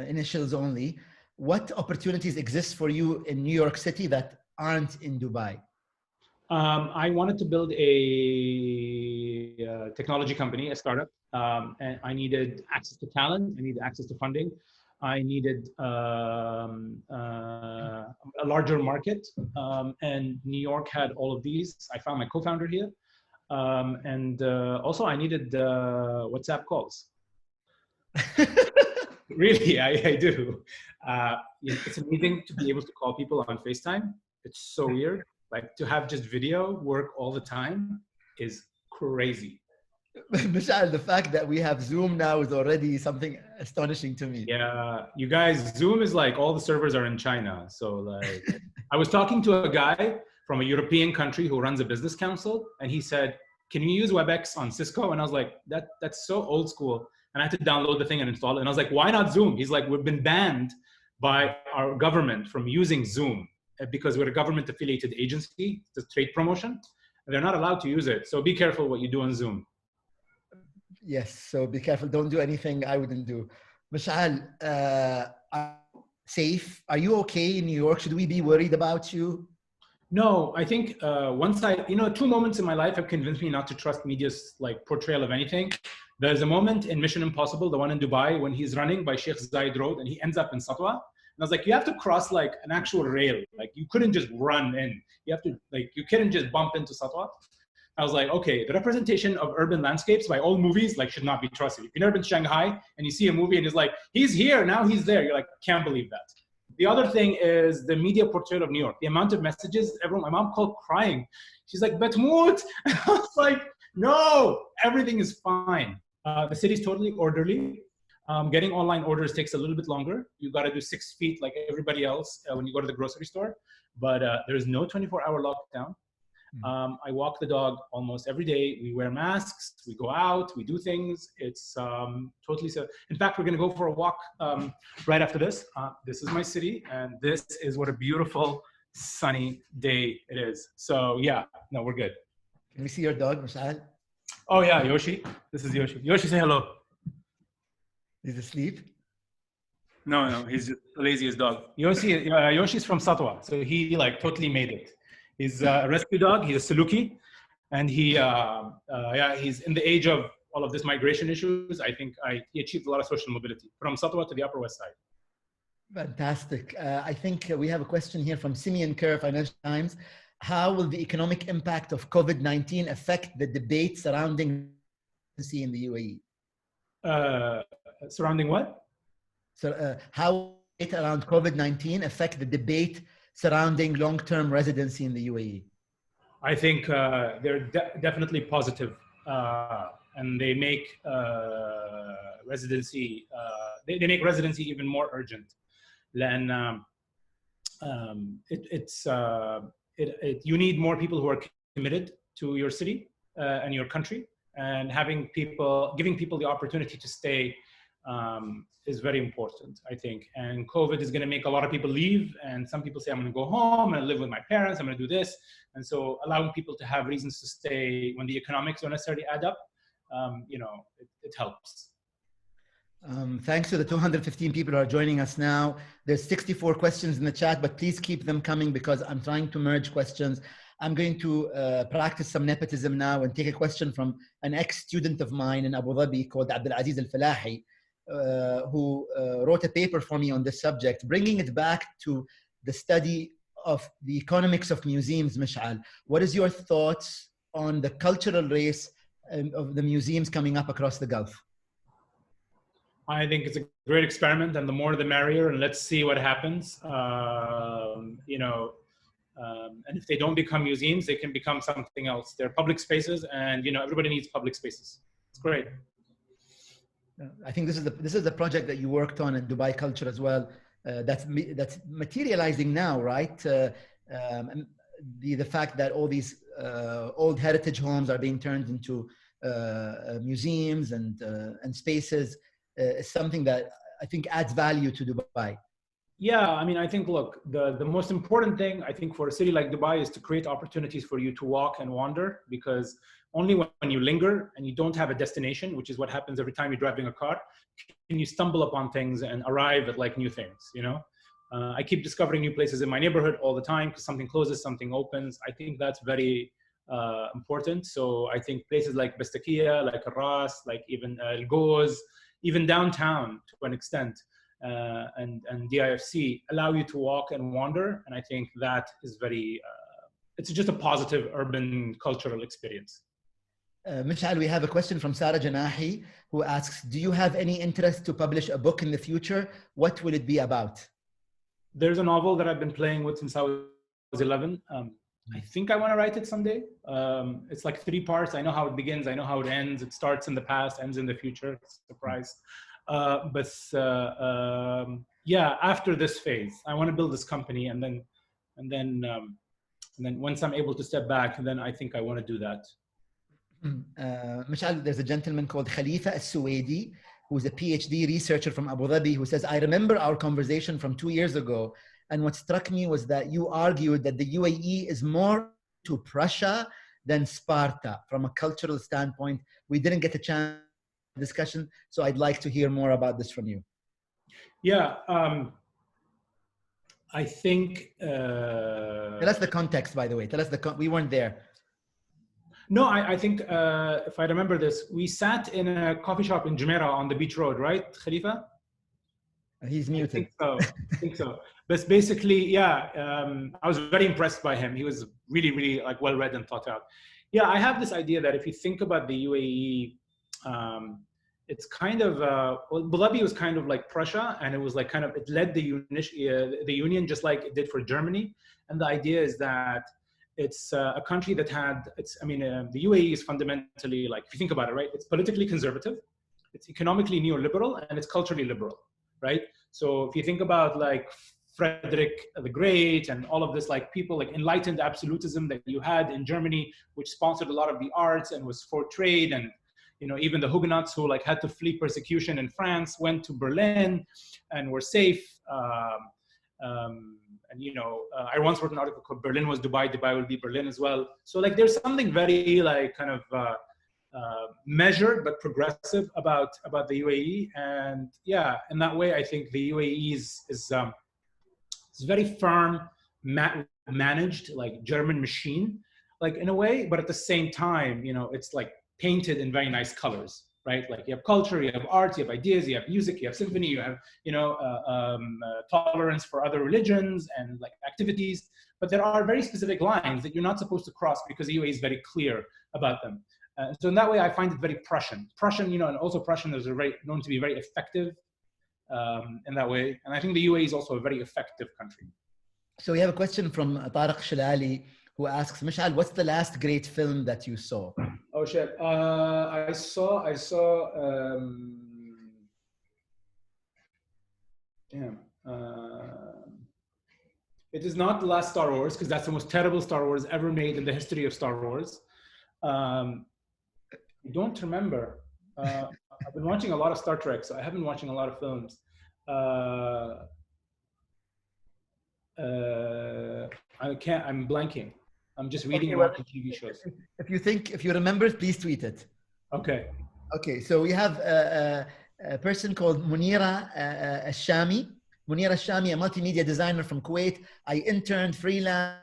initials only. What opportunities exist for you in New York City that aren't in Dubai? I wanted to build a technology company, a startup, and I needed access to talent. I needed access to funding. I needed a larger market, and New York had all of these. I found my co-founder here, and also I needed WhatsApp calls. Really, I do. It's amazing to be able to call people on FaceTime. It's so weird. Like to have just video work all the time is crazy. Mishaal, the fact that we have Zoom now is already something astonishing to me. Yeah, you guys, Zoom is like all the servers are in China. So like, I was talking to a guy from a European country who runs a business council, and he said, "Can you use WebEx on Cisco?" And I was like, "That's so old school." And I had to download the thing and install it. And I was like, "Why not Zoom?" He's like, "We've been banned by our government from using Zoom because we're a government-affiliated agency, it's a trade promotion, and they're not allowed to use it. So be careful what you do on Zoom." Yes, so be careful. Don't do anything I wouldn't do. Mishaal, safe? Are you okay in New York? Should we be worried about you? No, I think once two moments in my life have convinced me not to trust media's like portrayal of anything. There's a moment in Mission Impossible, the one in Dubai, when he's running by Sheikh Zayed Road and he ends up in Satwa. And I was like, you have to cross like an actual rail. Like you couldn't just run in. You have to like, you couldn't just bump into Satwa. I was like, okay, the representation of urban landscapes by old movies like should not be trusted. If you've never been to Shanghai and you see a movie and it's like, he's here, now he's there. You're like, can't believe that. The other thing is the media portrayal of New York. The amount of messages, my mom called crying. She's like, Betmut. I was like, no, everything is fine. The city's totally orderly. Getting online orders takes a little bit longer. You got to do 6 feet like everybody else when you go to the grocery store. But there's no 24-hour lockdown. I walk the dog almost every day. We wear masks. We go out. We do things. It's totally so. In fact, we're going to go for a walk right after this. This is my city, and this is what a beautiful sunny day it is. So yeah, no, we're good. Can we see your dog, Mishaal? Oh yeah, Yoshi. This is Yoshi. Yoshi, say hello. He's asleep. No, he's just the laziest dog. Yoshi's from Satwa, so he like totally made it. He's a rescue dog. He's a Saluki, and he's in the age of all of this migration issues. I think he achieved a lot of social mobility from Satwa to the Upper West Side. Fantastic. I think we have a question here from Simeon Kerr, Financial Times. How will the economic impact of COVID-19 affect the debate surrounding residency in the UAE? Surrounding what? So, how will it around COVID-19 affect the debate surrounding long-term residency in the UAE? I think they're definitely positive, and they make residency they make residency even more urgent. Then you need more people who are committed to your city and your country, and giving people the opportunity to stay is very important, I think. And COVID is going to make a lot of people leave, and some people say, I'm going to go home and live with my parents, I'm going to do this. And so allowing people to have reasons to stay when the economics don't necessarily add up, it helps. Thanks to the 215 people who are joining us now. There's 64 questions in the chat, but please keep them coming because I'm trying to merge questions. I'm going to practice some nepotism now and take a question from an ex-student of mine in Abu Dhabi called Abdulaziz Al-Falahi, who wrote a paper for me on this subject, bringing it back to the study of the economics of museums. Mishaal, what is your thoughts on the cultural race of the museums coming up across the Gulf? I think it's a great experiment, and the more the merrier, and let's see what happens. And if they don't become museums, they can become something else. They're public spaces, and everybody needs public spaces. It's great. I think this is the project that you worked on in Dubai Culture as well. That's materializing now, right? And the fact that all these old heritage homes are being turned into museums and spaces is something that I think adds value to Dubai. Yeah, I mean, I think, look, the most important thing, I think, for a city like Dubai is to create opportunities for you to walk and wander, because only when you linger and you don't have a destination, which is what happens every time you're driving a car, can you stumble upon things and arrive at like new things, I keep discovering new places in my neighborhood all the time because something closes, something opens. I think that's very important. So I think places like Bestakia, like Ras, like even El Goz, even downtown to an extent, and DIFC allow you to walk and wander. And I think that is very, it's just a positive urban cultural experience. Mishaal, we have a question from Sarah Janahi, who asks, do you have any interest to publish a book in the future? What will it be about? There's a novel that I've been playing with since I was 11. I think I want to write it someday. It's like 3 parts. I know how it begins. I know how it ends. It starts in the past, ends in the future. Surprise. Yeah, after this phase, I want to build this company, and then once I'm able to step back, then I think I want to do that. Mishaal, there's a gentleman called Khalifa Al-Suwaidi, who's a PhD researcher from Abu Dhabi, who says, I remember our conversation from 2 years ago, and what struck me was that you argued that the UAE is more to Prussia than Sparta from a cultural standpoint. We didn't get a chance to discussion, so I'd like to hear more about this from you. Yeah, I think... Tell us the context, by the way. Tell us we weren't there. No, I think if I remember this, we sat in a coffee shop in Jumeirah on the beach road, right, Khalifa? He's muted. I think so. But basically, yeah, I was very impressed by him. He was really, really like well-read and thought out. Yeah, I have this idea that if you think about the UAE, it's kind of, Abu Dhabi was kind of like Prussia, and it was like kind of, it led the Union just like it did for Germany. And the idea is that it's a country that had, the UAE is fundamentally, like, if you think about it, right, it's politically conservative, it's economically neoliberal, and it's culturally liberal, right? So if you think about like Frederick the Great and all of this, like people like enlightened absolutism that you had in Germany, which sponsored a lot of the arts and was for trade, and even the Huguenots who like had to flee persecution in France went to Berlin and were safe. I once wrote an article called "Berlin was Dubai, Dubai will be Berlin" as well. So like there's something very like kind of measured but progressive about the UAE, and yeah, in that way I think the UAE is very firm, managed, like German machine, like in a way, but at the same time, it's like painted in very nice colors, right? Like you have culture, you have art, you have ideas, you have music, you have symphony, you have tolerance for other religions and like activities, but there are very specific lines that you're not supposed to cross because the UAE is very clear about them. So in that way, I find it very Prussian, and also Prussian is known to be very effective in that way. And I think the UAE is also a very effective country. So we have a question from Tariq Shalali, who asks, Mishaal, what's the last great film that you saw? Oh shit! I saw. It is not the last Star Wars, because that's the most terrible Star Wars ever made in the history of Star Wars. I don't remember. I've been watching a lot of Star Trek, so I have been watching a lot of films. I'm blanking. I'm just reading about the TV shows. If you remember, please tweet it. Okay. Okay, so we have a person called Munira Al-Shami. Munira Al-Shami, a multimedia designer from Kuwait. I interned freelance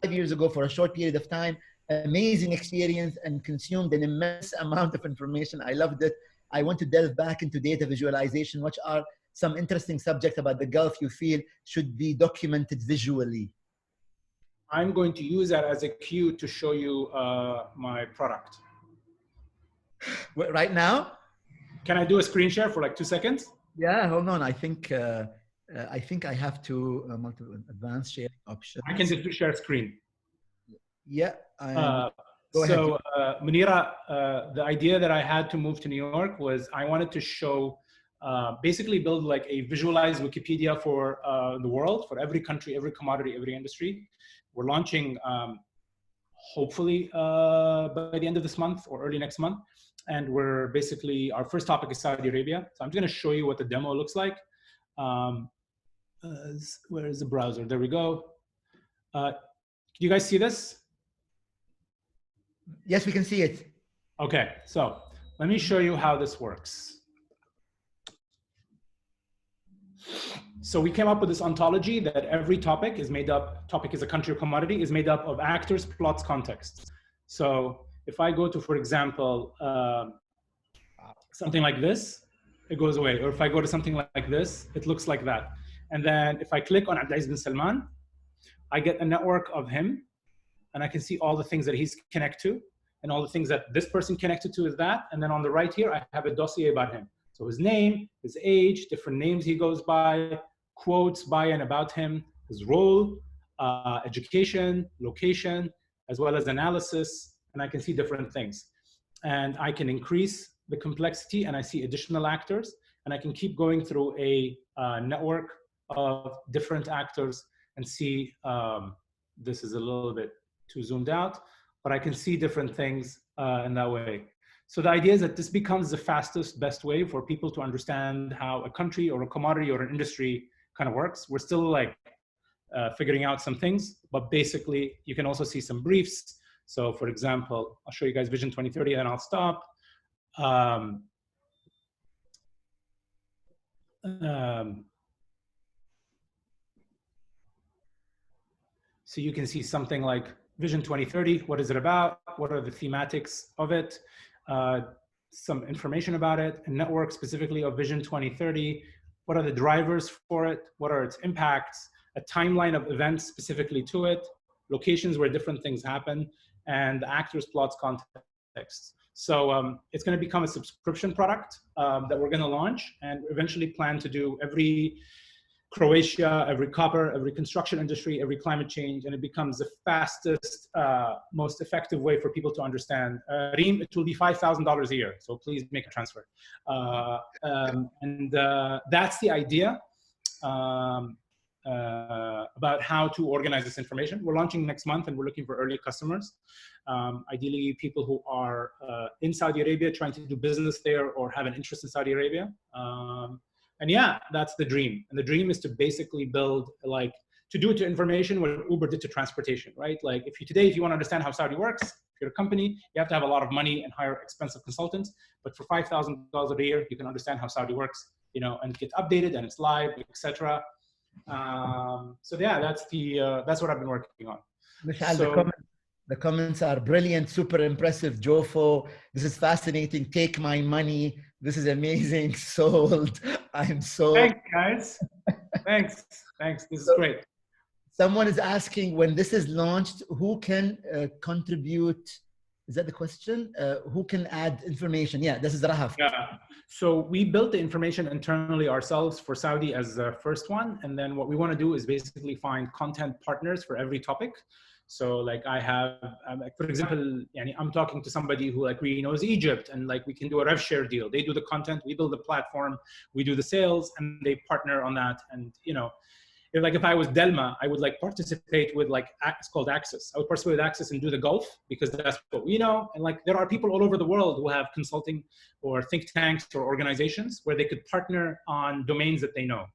5 years ago for a short period of time. Amazing experience and consumed an immense amount of information. I loved it. I want to delve back into data visualization. What are some interesting subjects about the Gulf you feel should be documented visually? I'm going to use that as a cue to show you my product. Right now? Can I do a screen share for like 2 seconds? Yeah, hold on. I think I have to multiple advanced sharing options. I can just share screen. Yeah. Go ahead. So Munira, the idea that I had to move to New York was I wanted to show, basically build like a visualized Wikipedia for the world, for every country, every commodity, every industry. We're launching hopefully by the end of this month or early next month. And we're basically, our first topic is Saudi Arabia. So I'm just gonna show you what the demo looks like. Where is the browser? There we go. Can you guys see this? Yes, we can see it. Okay, so let me show you how this works. So we came up with this ontology that every topic is made up, topic is a country or commodity, is made up of actors, plots, contexts. So if I go to, for example, something like this, it goes away. Or if I go to something like this, it looks like that. And then if I click on Abdulaziz bin Salman, I get a network of him, and I can see all the things that he's connected to, and all the things that this person connected to is that. And then on the right here, I have a dossier about him. So his name, his age, different names he goes by, quotes by and about him, his role, education, location, as well as analysis, and I can see different things. And I can increase the complexity, and I see additional actors, and I can keep going through a network of different actors and see, this is a little bit too zoomed out, but I can see different things in that way. So the idea is that this becomes the fastest, best way for people to understand how a country or a commodity or an industry kind of works. We're still like figuring out some things, but basically you can also see some briefs. So for example, I'll show you guys Vision 2030 and I'll stop. So you can see something like Vision 2030, what is it about? What are the thematics of it? Some information about it, a network specifically of Vision 2030. What are the drivers for it? What are its impacts? A timeline of events specifically to it, locations where different things happen, and the actors, plots, contexts. So it's going to become a subscription product that we're going to launch, and eventually plan to do every Croatia, every copper, every construction industry, every climate change, and it becomes the fastest, most effective way for people to understand. Reem, it will be $5,000 a year, so please make a transfer. That's the idea about how to organize this information. We're launching next month, and we're looking for early customers. Ideally, people who are in Saudi Arabia, trying to do business there or have an interest in Saudi Arabia. And yeah, that's the dream. And the dream is to basically build, like, to do it to information what Uber did to transportation, right? Like, if you want to understand how Saudi works, if you're a company, you have to have a lot of money and hire expensive consultants. But for $5,000 a year, you can understand how Saudi works, you know, and it gets updated and it's live, etc. So yeah, that's what I've been working on. Mishaal, So, the comments are brilliant, super impressive. Jofo, this is fascinating. Take my money. This is amazing. Sold. I'm so. thanks, guys. Thanks. This is great. Someone is asking, when this is launched, who can contribute? Is that the question? Who can add information? Yeah, this is Rahaf. Yeah. So we built the information internally ourselves for Saudi as the first one. And then what we want to do is basically find content partners for every topic. So like I have, like for example, I'm talking to somebody who like really knows Egypt, and like we can do a rev share deal. They do the content, we build the platform, we do the sales, and they partner on that. And you know, if I was Delma, I would like participate with like, it's called Access. I would participate with Access and do the Gulf because that's what we know. And like there are people all over the world who have consulting or think tanks or organizations where they could partner on domains that they know,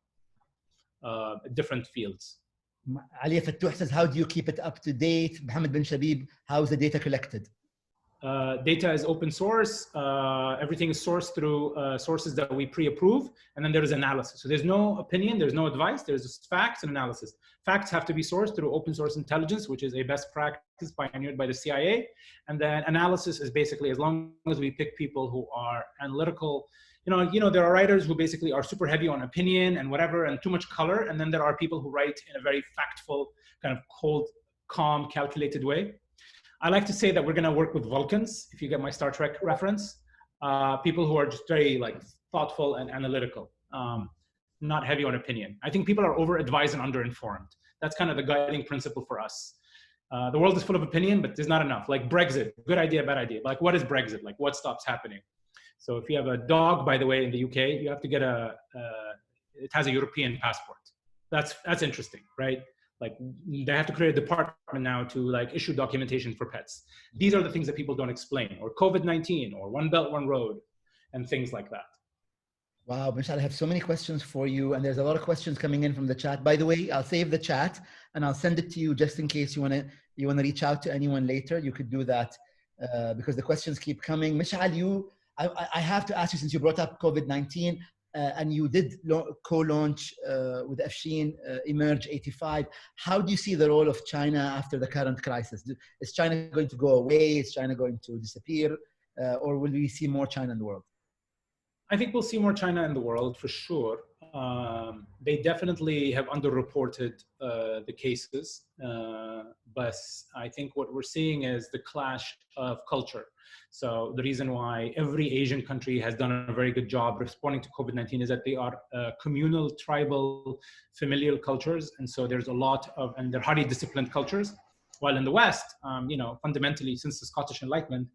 different fields. Ali Fatouh says, how do you keep it up to date? Mohammed bin Shabib, how is the data collected? Data is open source. Everything is sourced through sources that we pre-approve, and then there is analysis. So there's no opinion, there's no advice, there's just facts and analysis. Facts have to be sourced through open source intelligence, which is a best practice pioneered by the CIA. And then analysis is basically as long as we pick people who are analytical. You know, there are writers who basically are super heavy on opinion and whatever, and too much color. And then there are people who write in a very factful, kind of cold, calm, calculated way. I like to say that we're going to work with Vulcans, if you get my Star Trek reference. people who are just very like thoughtful and analytical, not heavy on opinion. I think people are over-advised and under-informed. That's kind of the guiding principle for us. The world is full of opinion, but there's not enough. Like Brexit, good idea, bad idea. Like, what is Brexit? Like, what stops happening? So if you have a dog, by the way, in the UK, you have to get it has a European passport. That's interesting, right? Like they have to create a department now to like issue documentation for pets. These are the things that people don't explain, or COVID-19, or One Belt, One Road, and things like that. Wow, Mishaal, I have so many questions for you, and there's a lot of questions coming in from the chat. By the way, I'll save the chat and I'll send it to you just in case you want to reach out to anyone later. You could do that because the questions keep coming. Mishaal, I have to ask you, since you brought up COVID-19 and you did co-launch with Afshin Emerge 85. How do you see the role of China after the current crisis? Is China going to go away? Is China going to disappear? Or will we see more China in the world? I think we'll see more China in the world for sure. They definitely have underreported the cases, but I think what we're seeing is the clash of culture. So the reason why every Asian country has done a very good job responding to COVID-19 is that they are communal, tribal, familial cultures. And so there's a lot of, and they're highly disciplined cultures. While in the West, fundamentally, since the Scottish Enlightenment,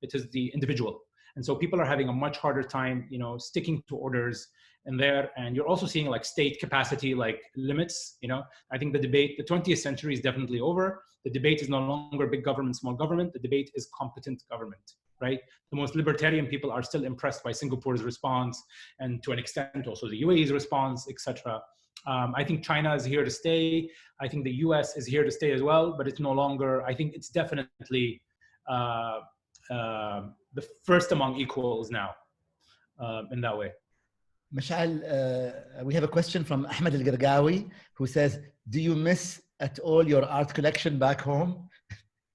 it is the individual. And so people are having a much harder time, sticking to orders and there. And you're also seeing like state capacity, like limits, I think the 20th century is definitely over. The debate is no longer big government, small government. The debate is competent government, right? The most libertarian people are still impressed by Singapore's response and to an extent also the UAE's response, etc. I think China is here to stay. I think the US is here to stay as well, but it's no longer, I think it's definitely, the first among equals now in that way. Mishaal, we have a question from Ahmed Al Gergawi who says, do you miss at all your art collection back home?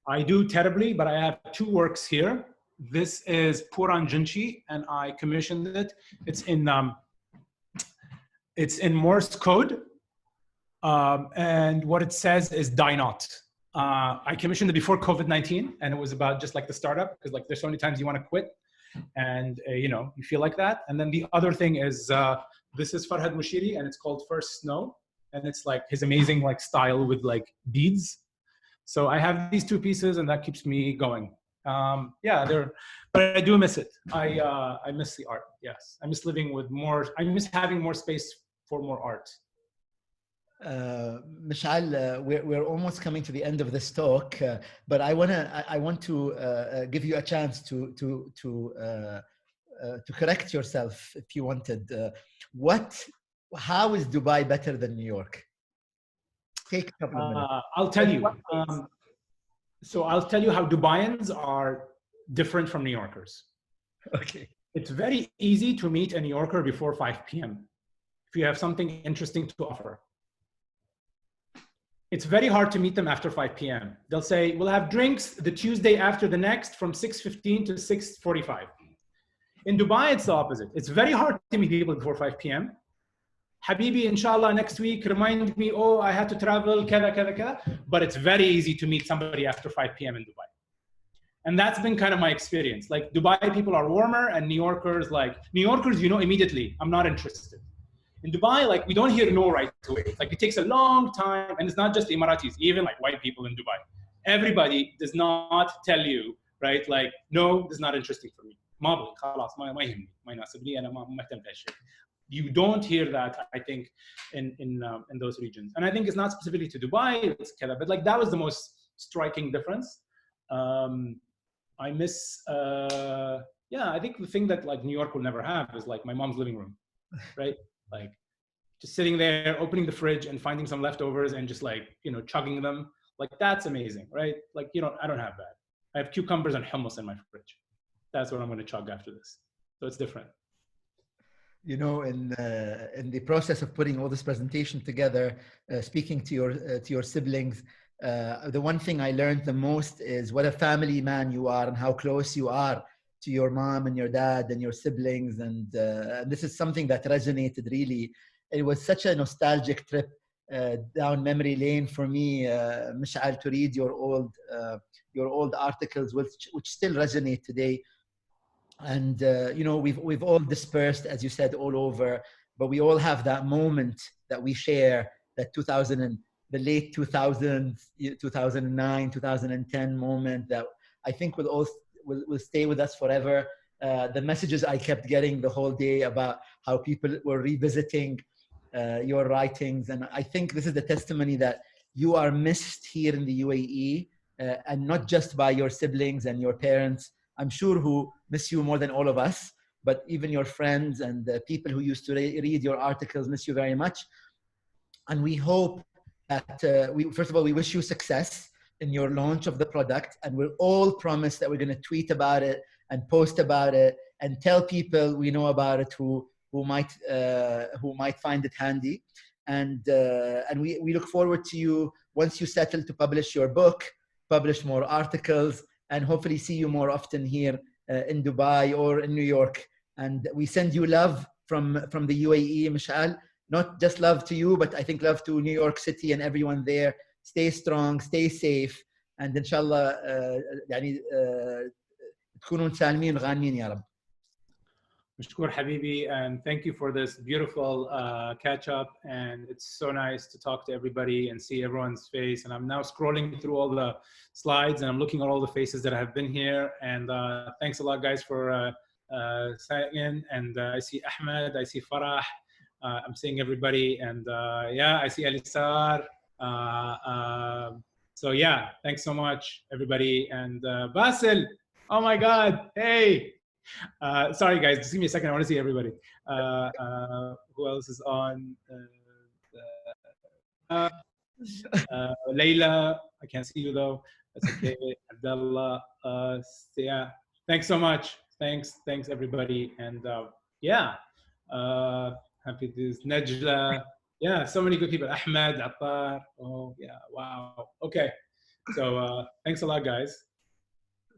I do terribly, but I have two works here. This is Puran Jinchi, and I commissioned it. It's in Morse code, and what it says is "die not." I commissioned it before COVID-19, and it was about just like the startup, because like there's so many times you want to quit, and you feel like that. And then the other thing is this is Farhad Mushiri, and it's called First Snow, and it's like his amazing like style with like beads. So I have these two pieces, and that keeps me going. But I do miss it. I miss the art. Yes, I miss living with more. I miss having more space for more art. Mishaal, we're almost coming to the end of this talk, but I want to give you a chance to correct yourself if you wanted. How is Dubai better than New York? Take a couple of minutes. I'll tell you. So I'll tell you how Dubaians are different from New Yorkers. Okay. It's very easy to meet a New Yorker before 5 p.m. if you have something interesting to offer. It's very hard to meet them after 5 p.m. They'll say, we'll have drinks the Tuesday after the next from 6:15 to 6:45. In Dubai, it's the opposite. It's very hard to meet people before 5 p.m. Habibi, inshallah, next week, remind me, oh, I had to travel, kada, kada, kada. But it's very easy to meet somebody after 5 p.m. in Dubai. And that's been kind of my experience. Like Dubai people are warmer, and New Yorkers, immediately, I'm not interested. In Dubai, like we don't hear no right away. Like it takes a long time, and it's not just Emiratis, even like white people in Dubai. Everybody does not tell you, right? Like, no, this is not interesting for me. You don't hear that, I think, in those regions. And I think it's not specifically to Dubai, but like that was the most striking difference. I miss, I think the thing that like New York will never have is like my mom's living room, right? Like just sitting there, opening the fridge and finding some leftovers and just like, chugging them. Like that's amazing, right? Like, I don't have that. I have cucumbers and hummus in my fridge. That's what I'm going to chug after this. So it's different. In the process of putting all this presentation together, speaking to your siblings, the one thing I learned the most is what a family man you are and how close you are to your mom and your dad and your siblings. And this is something that resonated really. It was such a nostalgic trip down memory lane for me, Mishaal, to read your old articles, which still resonate today. And you know, we've all dispersed, as you said, all over, but we all have that moment that we share, that 2000 and the late 2000s, 2009, 2010 moment that I think will stay with us forever. The messages I kept getting the whole day about how people were revisiting your writings, and I think this is the testimony that you are missed here in the UAE, and not just by your siblings and your parents, I'm sure, who miss you more than all of us, but even your friends and the people who used to read your articles miss you very much. And we hope that, first of all, we wish you success in your launch of the product. And we'll all promise that we're going to tweet about it and post about it and tell people we know about it who might find it handy. And we look forward to you once you settle to publish your book, publish more articles, and hopefully see you more often here in Dubai or in New York. And we send you love from the UAE, Mishaal. Not just love to you, but I think love to New York City and everyone there. Stay strong, stay safe, and inshallah يعني تكونوا سالمين وغانمين يا رب. Mashkoor Habibi, and thank you for this beautiful catch up. And it's so nice to talk to everybody and see everyone's face. And I'm now scrolling through all the slides and I'm looking at all the faces that have been here. And thanks a lot, guys, for signing in. And I see Ahmed, I see Farah, I'm seeing everybody. And yeah, I see Alisar. So yeah, thanks so much, everybody. And Basil, oh my God, hey. Sorry, guys, just give me a second. I want to see everybody. Who else is on? Layla, I can't see you though. That's okay. Abdullah. Yeah, thanks so much. Thanks, everybody. And yeah, happy to Najla. Yeah, so many good people. Ahmed, Attar. Oh, yeah, wow. Okay, so thanks a lot, guys.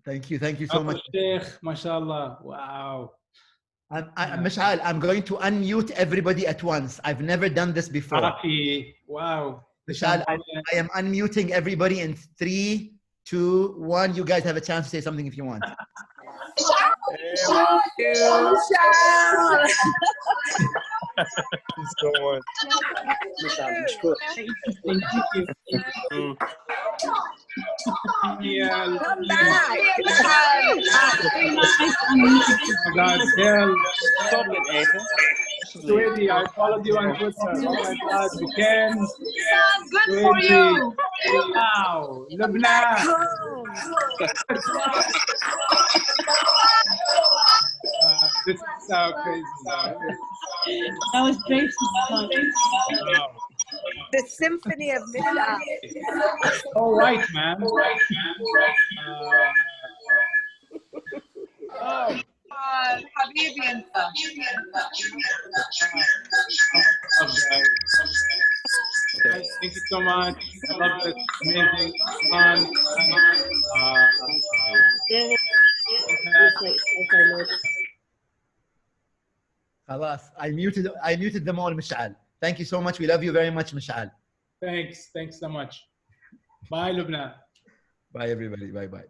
Thank you so much. Sheikh, mashallah, wow. Mishaal, I'm going to unmute everybody at once. I've never done this before. Happy, wow. Mishaal, I am unmuting everybody in 3, 2, 1. You guys have a chance to say something if you want. He's going. Yeah. Come back. God, hell. Stop it, Ethan. Sweetie, I followed you on Twitter. Oh my God, you can. Good for you. Wow, Lebanon. This is so crazy. That was great. Wow. The symphony of Mishaal. All right, man. Oh. حبيبي انت. Thank you so much. I love this. Amazing. Fun. خلاص, I muted them all, Mishaal. Thank you so much. We love you very much, Mishaal. Thanks so much. Bye, Lubna. Bye, everybody. Bye.